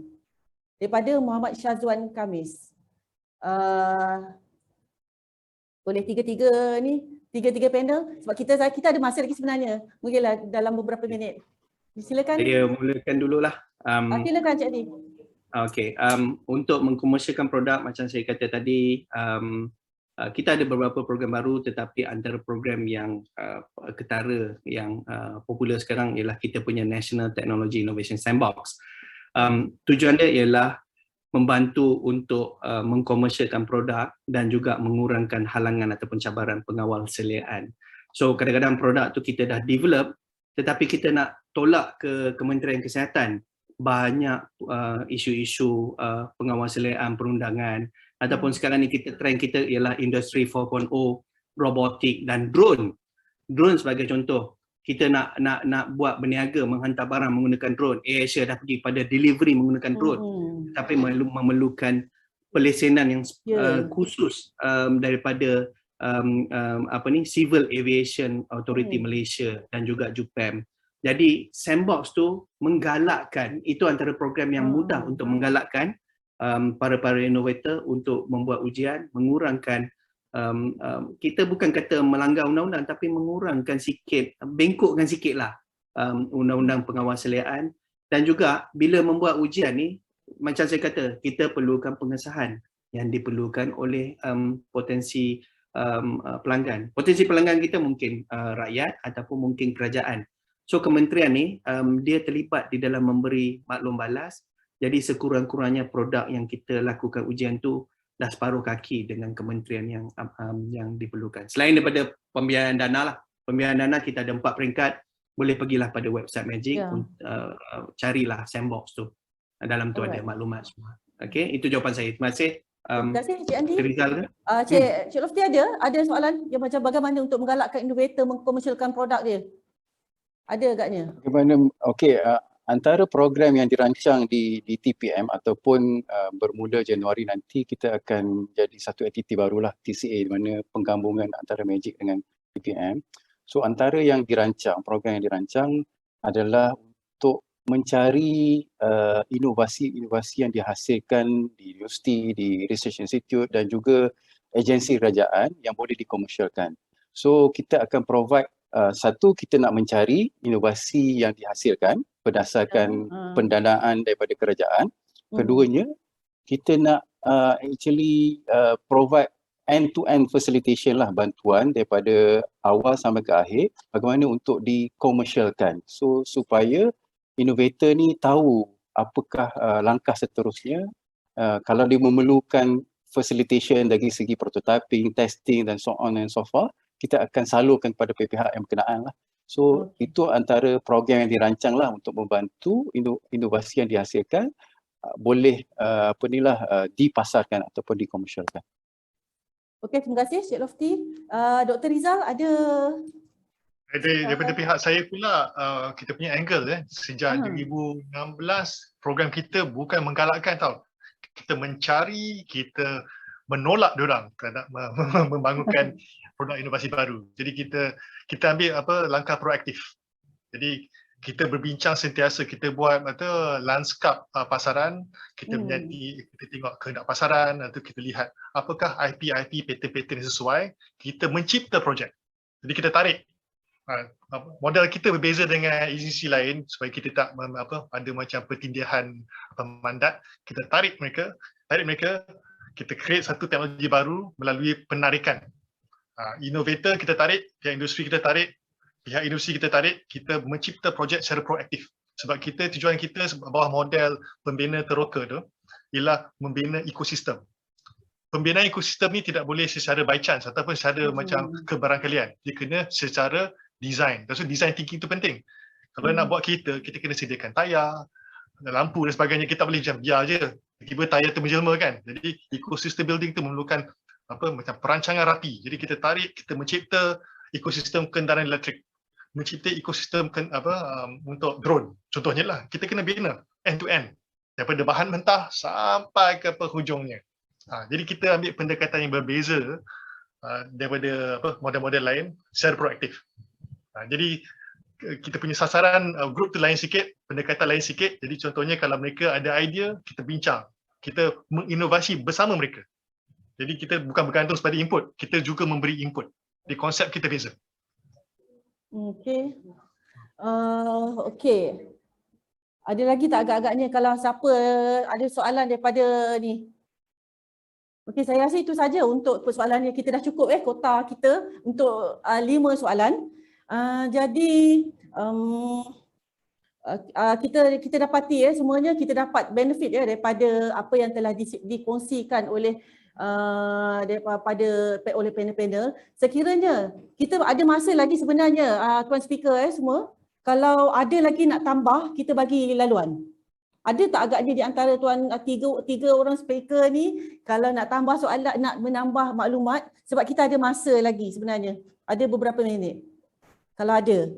[SPEAKER 1] Daripada Muhammad Syazwan Kamis. Boleh tiga panel sebab kita ada masa lagi sebenarnya, mungkinlah dalam beberapa minit. Silakan.
[SPEAKER 2] Saya mulakan dululah.
[SPEAKER 1] Silakan Cik Adi.
[SPEAKER 2] Okey, untuk mengkomersialkan produk macam saya kata tadi, kita ada beberapa program baru, tetapi antara program yang ketara yang popular sekarang ialah kita punya National Technology Innovation Sandbox. Tujuan dia ialah membantu untuk mengkomersialkan produk dan juga mengurangkan halangan ataupun cabaran pengawal seliaan. So kadang-kadang produk tu kita dah develop, tetapi kita nak tolak ke Kementerian Kesihatan banyak isu-isu pengawal seliaan perundangan, ataupun sekarang ni trend kita ialah Industri 4.0, robotik dan drone. Drone sebagai contoh, kita nak buat berniaga menghantar barang menggunakan drone. AirAsia dah pergi pada delivery menggunakan drone, tapi memerlukan pelesenan yang khusus daripada Civil Aviation Authority Malaysia dan juga JUPAM. Jadi sandbox tu menggalakkan, itu antara program yang mudah untuk menggalakkan para innovator untuk membuat ujian, mengurangkan kita bukan kata melanggar undang-undang, tapi mengurangkan sikit, bengkokkan sikitlah undang-undang pengawasan dan juga bila membuat ujian ni, macam saya kata, kita perlukan pengesahan yang diperlukan oleh potensi pelanggan. Potensi pelanggan kita mungkin rakyat ataupun mungkin kerajaan. So kementerian ni dia terlibat di dalam memberi maklum balas. Jadi sekurang-kurangnya produk yang kita lakukan ujian tu dah separuh kaki dengan kementerian yang diperlukan. Selain daripada pembiayaan dana lah. Pembiayaan dana kita ada 4 peringkat. Boleh pergilah pada website Magic, carilah sandbox tu. Dalam tu ada maklumat semua. Okey, itu jawapan saya. Terima kasih.
[SPEAKER 1] Terima kasih Cik Andi.
[SPEAKER 2] Rizal ke?
[SPEAKER 1] Cik Lofty ada soalan yang macam bagaimana untuk menggalakkan innovator mengkomersialkan produk dia? Ada agaknya?
[SPEAKER 3] Bagaimana? Okey, antara program yang dirancang di TPM ataupun bermula Januari nanti, kita akan jadi satu aktiviti barulah TCA, di mana penggabungan antara Magic dengan TPM. So antara yang dirancang, program yang dirancang adalah untuk mencari inovasi-inovasi yang dihasilkan di universiti, di research institute dan juga agensi kerajaan yang boleh dikomersialkan. So kita akan provide satu, kita nak mencari inovasi yang dihasilkan berdasarkan pendanaan daripada kerajaan. Keduanya, kita nak provide end-to-end facilitation lah, bantuan daripada awal sampai ke akhir, bagaimana untuk dikomersialkan. So supaya innovator ni tahu apakah langkah seterusnya kalau dia memerlukan facilitation dari segi prototyping, testing dan so on and so forth, kita akan salurkan kepada pihak yang berkenaan lah. So itu antara program yang dirancang lah untuk membantu inovasi yang dihasilkan boleh dipasarkan ataupun dikomersialkan.
[SPEAKER 1] Okey, terima kasih Cik Lofty. Dr. Rizal ada?
[SPEAKER 4] Daripada pihak saya pula, kita punya angle sejak 2016 program kita bukan menggalakkan tau. Kita mencari, kita menolak diorang kerana membangunkan produk inovasi baru. Jadi kita ambil langkah proaktif. Jadi kita berbincang sentiasa, kita buat lanskap pasaran, kita kita tengok kehendak pasaran, atau kita lihat apakah IP, patent-patent sesuai, kita mencipta projek. Jadi kita tarik. Model kita berbeza dengan agensi lain supaya kita tak ada macam pertindihan mandat. Kita tarik mereka, kita create satu teknologi baru melalui penarikan. Innovator kita tarik, pihak industri kita tarik, pihak industri kita tarik, kita mencipta projek secara proaktif. Sebab tujuan kita bawah model pembina teroka tu ialah membina ekosistem. Pembinaan ekosistem ni tidak boleh secara by chance ataupun secara macam kebarangkalian. Dia kena secara design. Maksud design thinking tu penting. Kalau nak buat kereta, kita kena sediakan tayar, lampu dan sebagainya. Kita boleh macam biar je. Tiba tayar tu menjelma kan. Jadi ekosistem building tu memerlukan macam perancangan rapi. Jadi kita tarik, kita mencipta ekosistem kenderaan elektrik, mencipta ekosistem untuk drone. Contohnya lah, kita kena bina end to end daripada bahan mentah sampai ke penghujungnya. Jadi kita ambil pendekatan yang berbeza daripada model-model lain secara proaktif. Jadi kita punya sasaran grup tu lain sikit, pendekatan lain sikit. Jadi contohnya kalau mereka ada idea, kita bincang, kita menginovasi bersama mereka. Jadi kita bukan bergantung pada input, kita juga memberi input. Di konsep kita beza.
[SPEAKER 1] Okey. Okey. Ada lagi tak agak-agaknya kalau siapa ada soalan daripada ni? Okey, saya rasa itu saja untuk persoalannya. Kita dah cukup kota kita untuk 5 soalan. Jadi kita dapati semuanya kita dapat benefit daripada apa yang telah dikongsikan oleh oleh panel-panel. Sekiranya kita ada masa lagi sebenarnya tuan speaker semua, kalau ada lagi nak tambah kita bagi laluan. Ada tak agaknya di antara tuan tiga orang speaker ni kalau nak tambah soalan, nak menambah maklumat, sebab kita ada masa lagi sebenarnya. Ada beberapa minit. Kalau ada.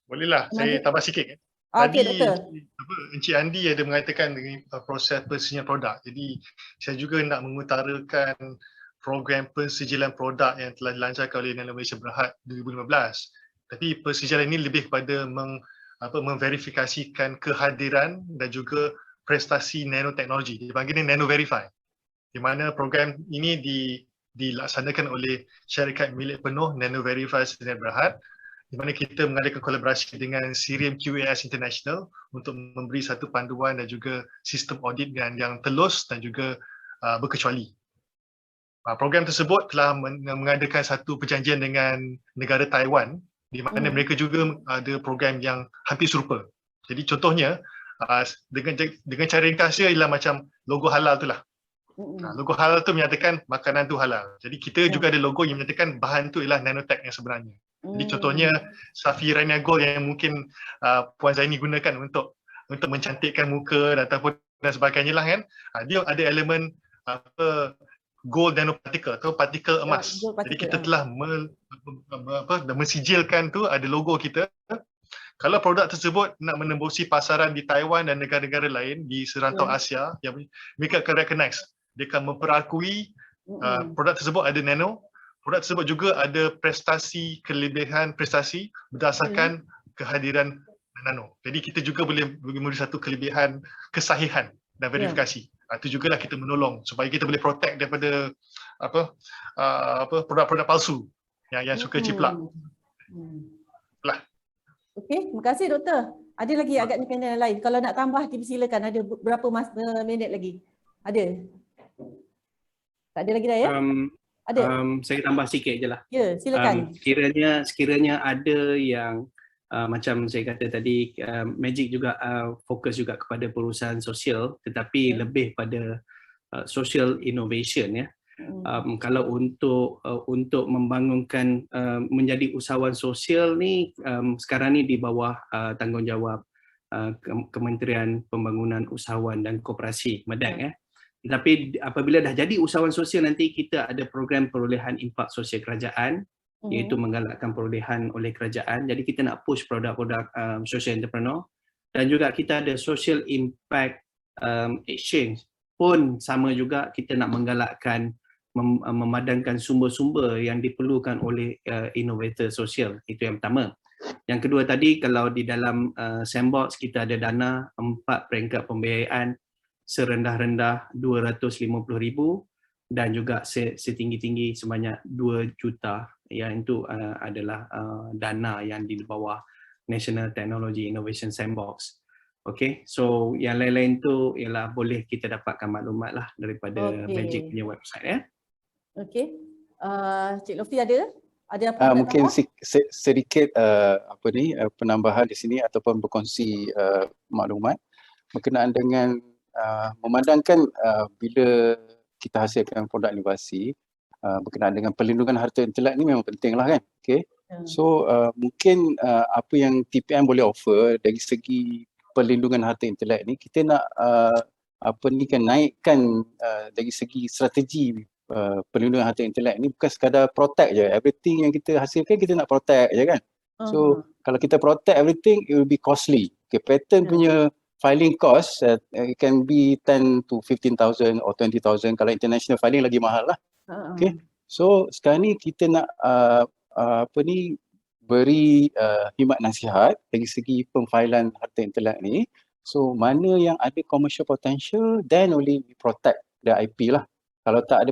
[SPEAKER 4] Bolehlah, saya tambah sikit.
[SPEAKER 1] Okey,
[SPEAKER 4] Tadi
[SPEAKER 1] doktor.
[SPEAKER 4] Encik Andi ada mengatakan proses persijilan produk. Jadi saya juga nak mengutarakan program persijilan produk yang telah dilancarkan oleh Nano Malaysia Berhad 2015. Tapi persijilan ini lebih kepada memverifikasikan kehadiran dan juga prestasi nanoteknologi. Dipanggil Nano Verify. Di mana program ini dilaksanakan oleh syarikat milik penuh Nano Verify Sdn Berhad, di mana kita mengadakan kolaborasi dengan Sirium QAS International untuk memberi satu panduan dan juga sistem audit yang telus dan juga berkecuali. Program tersebut telah mengadakan satu perjanjian dengan negara Taiwan, di mana mereka juga ada program yang hampir serupa. Jadi contohnya, dengan cara ringkasnya ialah macam logo halal tu lah. Logo halal tu menyatakan makanan tu halal. Jadi kita juga ada logo yang menyatakan bahan tu ialah nanotech yang sebenarnya. Jadi contohnya Safirania Gold yang mungkin Puan Zaini gunakan untuk mencantikkan muka ataupun dan sebagainya lah kan. Dia ada elemen gold nanoparticle atau partikel emas. Jadi kita telah mensijilkan tu ada logo kita. Kalau produk tersebut nak menembusi pasaran di Taiwan dan negara-negara lain di serantau Asia, yang mereka akan recognize. Dia akan memperakui produk tersebut ada nano. Produk tersebut juga ada kelebihan prestasi berdasarkan kehadiran nano. Jadi kita juga boleh memberi satu kelebihan kesahihan dan verifikasi. Itu juga lah kita menolong supaya kita boleh protect daripada produk-produk palsu yang suka ciplak. Lah.
[SPEAKER 1] Okey, terima kasih doktor. Ada lagi agaknya panel lain. Kalau nak tambah dipersilakan, ada berapa minit lagi? Ada? Tak ada lagi dah ya? Ada?
[SPEAKER 2] Saya tambah sikit je lah.
[SPEAKER 1] Ya, silakan.
[SPEAKER 2] Sekiranya ada yang macam saya kata tadi, Magic juga fokus juga kepada perusahaan sosial, tetapi lebih pada social innovation ya. Kalau untuk membangunkan menjadi usahawan sosial ni sekarang ni di bawah tanggungjawab Kementerian Pembangunan Usahawan dan Koperasi MEDAK ya. Tetapi apabila dah jadi usahawan sosial nanti kita ada program perolehan impak sosial kerajaan, iaitu menggalakkan perolehan oleh kerajaan. Jadi kita nak push produk-produk social entrepreneur, dan juga kita ada social impact exchange pun sama juga, kita nak menggalakkan memadamkan sumber-sumber yang diperlukan oleh innovator sosial. Itu yang pertama. Yang kedua tadi, kalau di dalam sandbox kita ada dana 4 peringkat pembiayaan serendah-rendah 250,000 dan juga setinggi-tinggi sebanyak 2 juta. Yang itu adalah dana yang di bawah National Technology Innovation Sandbox. Okay, so yang lain-lain tu ialah boleh kita dapatkan maklumat lah daripada Magic punya website ya.
[SPEAKER 1] Okay, Cik Lofty ada apa
[SPEAKER 3] mungkin sedikit penambahan di sini ataupun berkongsi maklumat berkenaan dengan memandangkan bila kita hasilkan produk inovasi berkenaan dengan perlindungan harta intelek ni memang penting lah kan. Okay. So mungkin apa yang TPM boleh offer dari segi perlindungan harta intelek ni, kita nak naikkan dari segi strategi perlindungan harta intelek ni bukan sekadar protect je. Everything yang kita hasilkan kita nak protect je kan. So kalau kita protect everything, it will be costly. Okay, patent punya filing cost it can be 10 to 15,000 or 20,000. Kalau international filing lagi mahal lah. Okay. So sekarang ni kita nak beri khidmat nasihat dari segi pemfailan harta intelek ni. So mana yang ada commercial potential, then only we protect the IP lah. Kalau tak ada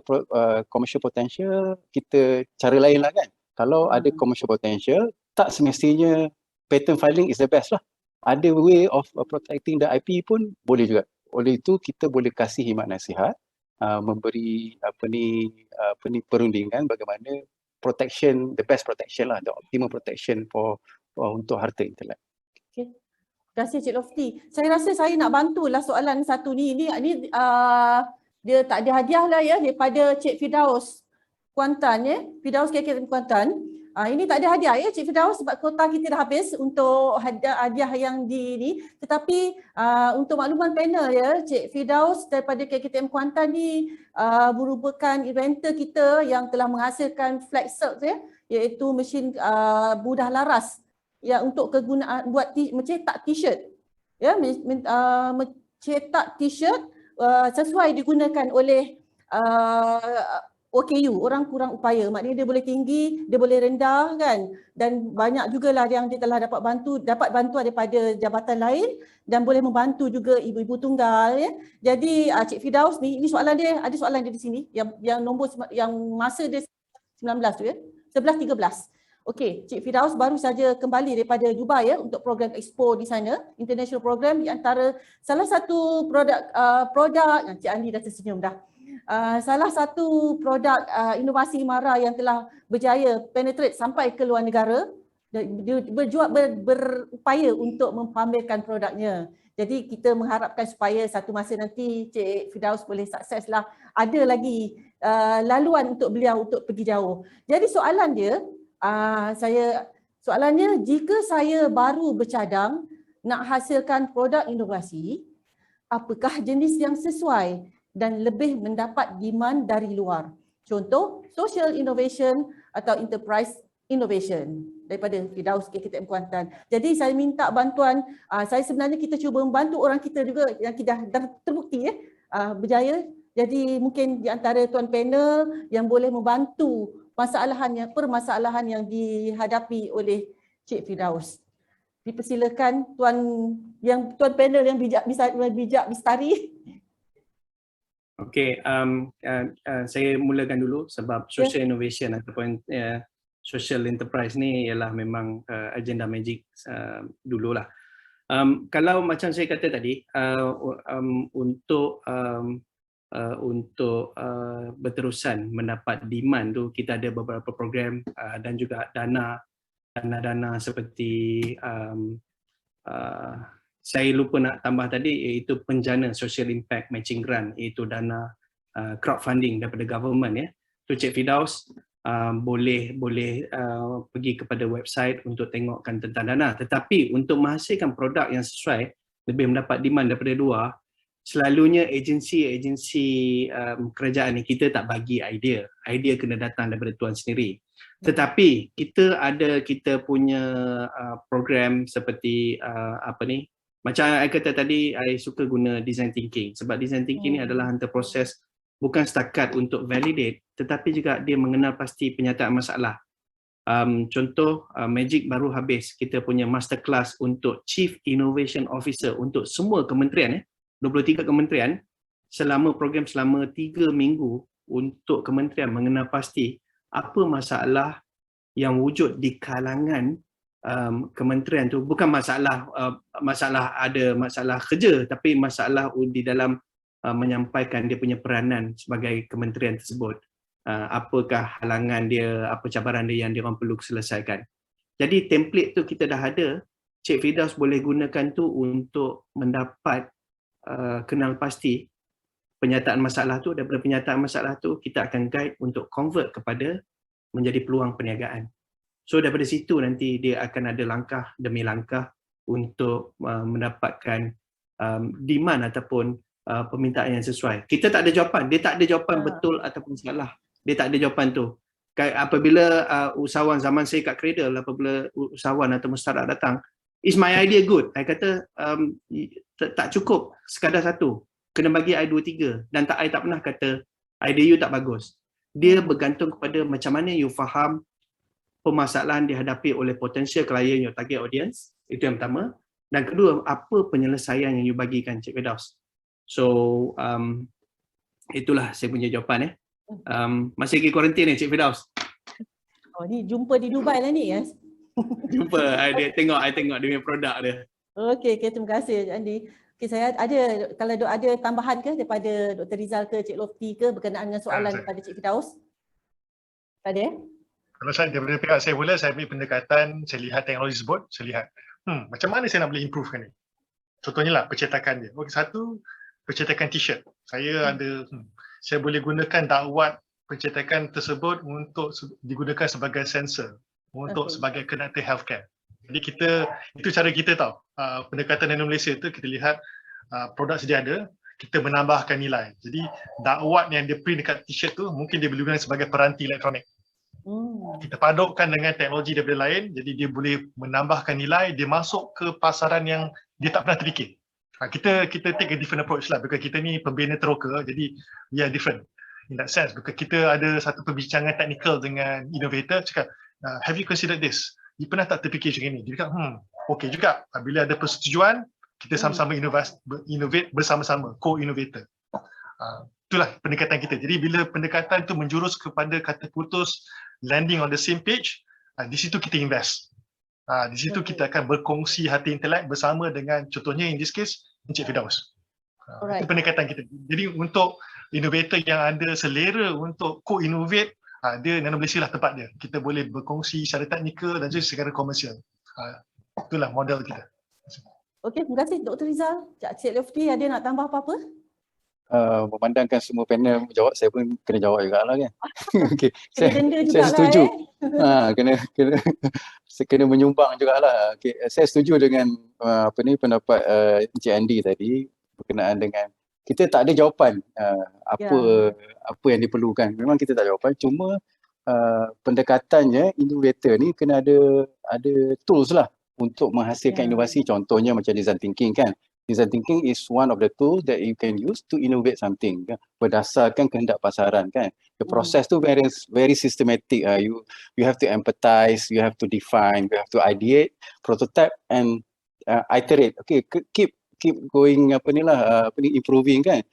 [SPEAKER 3] commercial potential, kita cara lain lah kan. Kalau ada commercial potential, tak semestinya patent filing is the best lah. Ada way of protecting the IP pun boleh juga. Oleh itu kita boleh kasih khidmat nasihat, memberi perundingan bagaimana protection, the best protection lah, the optimal protection for untuk harta intelek.
[SPEAKER 1] Okay. Terima kasih Cik Lofty. Saya rasa saya nak bantulah soalan satu ni. Ini dia tak ada hadiah lah ya daripada Cik Firdaus Kuantan ya. Firdaus KKM Kuantan. Ini tak ada hadiah ya Cik Firdaus sebab kota kita dah habis untuk hadiah yang di ni. Tetapi untuk makluman panel ya, Cik Firdaus daripada KKTM Kuantan ni merupakan inventor kita yang telah menghasilkan flat silk ya, iaitu mesin budah laras ya untuk kegunaan buat mencetak t-shirt ya, mencetak t-shirt sesuai digunakan oleh OKU, orang kurang upaya, maknanya dia boleh tinggi, dia boleh rendah kan, dan banyak jugalah yang dia telah dapat bantuan daripada jabatan lain dan boleh membantu juga ibu-ibu tunggal ya. Jadi Cik Firdaus ni, ini soalan dia, ada soalan dia di sini yang nombor yang masa dia 19 tu ya, 11-13. Okey, Cik Firdaus baru saja kembali daripada Dubai ya untuk program Expo di sana, international program, di antara salah satu produk Cik Andi dah tersenyum dah. Salah satu produk inovasi MARA yang telah berjaya penetrate sampai ke luar negara, berupaya untuk mempamerkan produknya. Jadi kita mengharapkan supaya satu masa nanti Cik Firdaus boleh sukseslah, ada lagi laluan untuk beliau untuk pergi jauh. Jadi soalan dia, soalannya, jika saya baru bercadang nak hasilkan produk inovasi, apakah jenis yang sesuai dan lebih mendapat demand dari luar? Contoh, social innovation atau enterprise innovation daripada Firdaus KKTM Kuantan. Jadi saya minta bantuan, saya sebenarnya kita cuba membantu orang kita juga yang dah terbukti berjaya. Jadi mungkin di antara tuan panel yang boleh membantu permasalahan yang dihadapi oleh Cik Firdaus. Dipersilakan tuan panel yang bijak Mistari.
[SPEAKER 2] Okey, saya mulakan dulu sebab social innovation ataupun social enterprise ni ialah memang agenda Magic dululah. Kalau macam saya kata tadi, untuk berterusan mendapat demand tu, kita ada beberapa program dan juga dana seperti saya lupa nak tambah tadi, iaitu penjana social impact matching grant, iaitu dana crowdfunding daripada government ya. Tu Cik Firdaus boleh pergi kepada website untuk tengokkan tentang dana. Tetapi untuk menghasilkan produk yang sesuai, lebih mendapat demand daripada luar, selalunya agensi kerajaan ni kita tak bagi idea kena datang daripada tuan sendiri. Tetapi kita punya program seperti macam saya kata tadi, saya suka guna design thinking sebab design thinking ni adalah hantar proses bukan setakat untuk validate tetapi juga dia mengenal pasti penyataan masalah. Contoh, Magic baru habis kita punya masterclass untuk Chief Innovation Officer untuk semua kementerian 23 kementerian selama 3 minggu untuk kementerian mengenal pasti apa masalah yang wujud di kalangan kementerian tu, bukan masalah ada masalah kerja tapi masalah di dalam menyampaikan dia punya peranan sebagai kementerian tersebut. Apakah halangan dia, apa cabaran dia yang dia orang perlu selesaikan. Jadi template tu kita dah ada, Cik Firdaus boleh gunakan tu untuk mendapat kenal pasti penyataan masalah tu. Daripada penyataan masalah tu kita akan guide untuk convert kepada menjadi peluang perniagaan. So daripada situ nanti dia akan ada langkah demi langkah untuk mendapatkan demand ataupun permintaan yang sesuai. Kita tak ada jawapan, dia tak ada jawapan betul ataupun salah. Dia tak ada jawapan tu. Apabila usahawan zaman saya kat Cradle, apabila usahawan atau startup datang, is my idea good? I kata tak cukup sekadar satu. Kena bagi I 2-3 dan I tak pernah kata idea you tak bagus. Dia bergantung kepada macam mana you faham permasalahan dihadapi oleh potential klien, your target audience. Itu yang pertama. Dan kedua, apa penyelesaian yang you bagikan, Cik Firdaus. So itulah saya punya jawapan. Masih lagi kuarantin ni Cik Firdaus?
[SPEAKER 1] Oh ni jumpa di Dubai lah ni ya.
[SPEAKER 2] Jumpa, I tengok dia punya produk dia.
[SPEAKER 1] Okey, terima kasih Cik Andi. Okey, saya kalau ada tambahan ke daripada Dr. Rizal ke Cik Lofty ke berkenaan dengan soalan
[SPEAKER 4] saya.
[SPEAKER 1] kepada Cik Firdaus? Tak ada?
[SPEAKER 4] Kalau saya daripada pihak saya pula, saya ambil pendekatan, saya lihat teknologi tersebut, saya lihat macam mana saya nak boleh improvekan ni. Contohnya lah pencetakan dia. Okey, satu, pencetakan t-shirt. Saya boleh gunakan dakwat pencetakan tersebut untuk digunakan sebagai sensor untuk sebagai connector healthcare. Jadi itu cara kita tahu. Pendekatan Nano Malaysia tu kita lihat produk sedia ada, kita menambahkan nilai. Jadi dakwat yang dia print dekat t-shirt tu mungkin dia boleh gunakan sebagai peranti elektronik. Kita padukkan dengan teknologi daripada lain, jadi dia boleh menambahkan nilai, dia masuk ke pasaran yang dia tak pernah terfikir. Kita take a different approach lah, because kita ni pembina teroka, jadi we are different in that sense. Because kita ada satu perbincangan teknikal dengan innovator, cakap, have you considered this? Dia pernah tak terfikir macam ni? Dia cakap, okey juga. Bila ada persetujuan, kita sama-sama innovate bersama-sama, co-innovator. Itulah pendekatan kita. Jadi bila pendekatan tu menjurus kepada kata putus, landing on the same page, di situ kita invest. Di situ kita akan berkongsi hati intelek bersama dengan, contohnya in this case, Encik Firdaus. Itu pendekatan kita. Jadi untuk innovator yang ada selera untuk co-innovate, dia Nano Malaysia lah tempat dia. Kita boleh berkongsi secara teknikal dan juga secara komersial. Itulah model kita.
[SPEAKER 1] Okey, terima kasih Dr. Rizal. Cik Lofty ada nak tambah apa-apa?
[SPEAKER 3] Memandangkan semua panel menjawab, saya pun kena jawab jugalah kan. Okay.
[SPEAKER 1] Kena denda
[SPEAKER 3] saya
[SPEAKER 1] jugalah
[SPEAKER 3] setuju. Saya kena menyumbang jugalah. Okay. Saya setuju dengan pendapat Encik Andi tadi berkenaan dengan kita tak ada jawapan apa yang diperlukan. Memang kita tak ada jawapan, cuma pendekatannya innovator ni kena ada tools lah untuk menghasilkan inovasi. Contohnya macam design thinking kan. Design thinking is one of the tools that you can use to innovate something kan? Berdasarkan kehendak pasaran kan. The process tu very systematic. You have to empathize, you have to define, you have to ideate, prototype and iterate. Okay, keep going improving kan.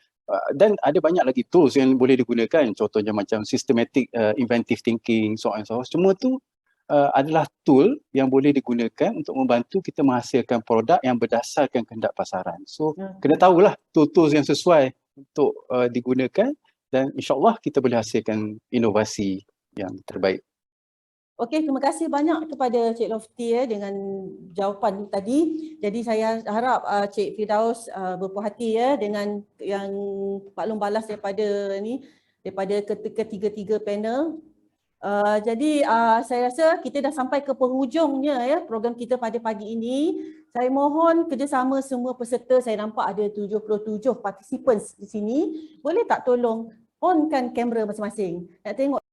[SPEAKER 3] Dan ada banyak lagi tools yang boleh digunakan. Contohnya macam systematic inventive thinking, so on and so forth. Semua tu adalah tool yang boleh digunakan untuk membantu kita menghasilkan produk yang berdasarkan kehendak pasaran. So, kena tahulah tools yang sesuai untuk digunakan dan insyaAllah kita boleh hasilkan inovasi yang terbaik.
[SPEAKER 1] Okey, terima kasih banyak kepada Cik Lofty dengan jawapan tadi. Jadi saya harap Cik Firdaus berpuas hati dengan yang maklum balas daripada ketiga-tiga panel. Jadi saya rasa kita dah sampai ke penghujungnya program kita pada pagi ini. Saya mohon kerjasama semua peserta. Saya nampak ada 77 participants di sini. Boleh tak tolong onkan kamera masing-masing? Nak tengok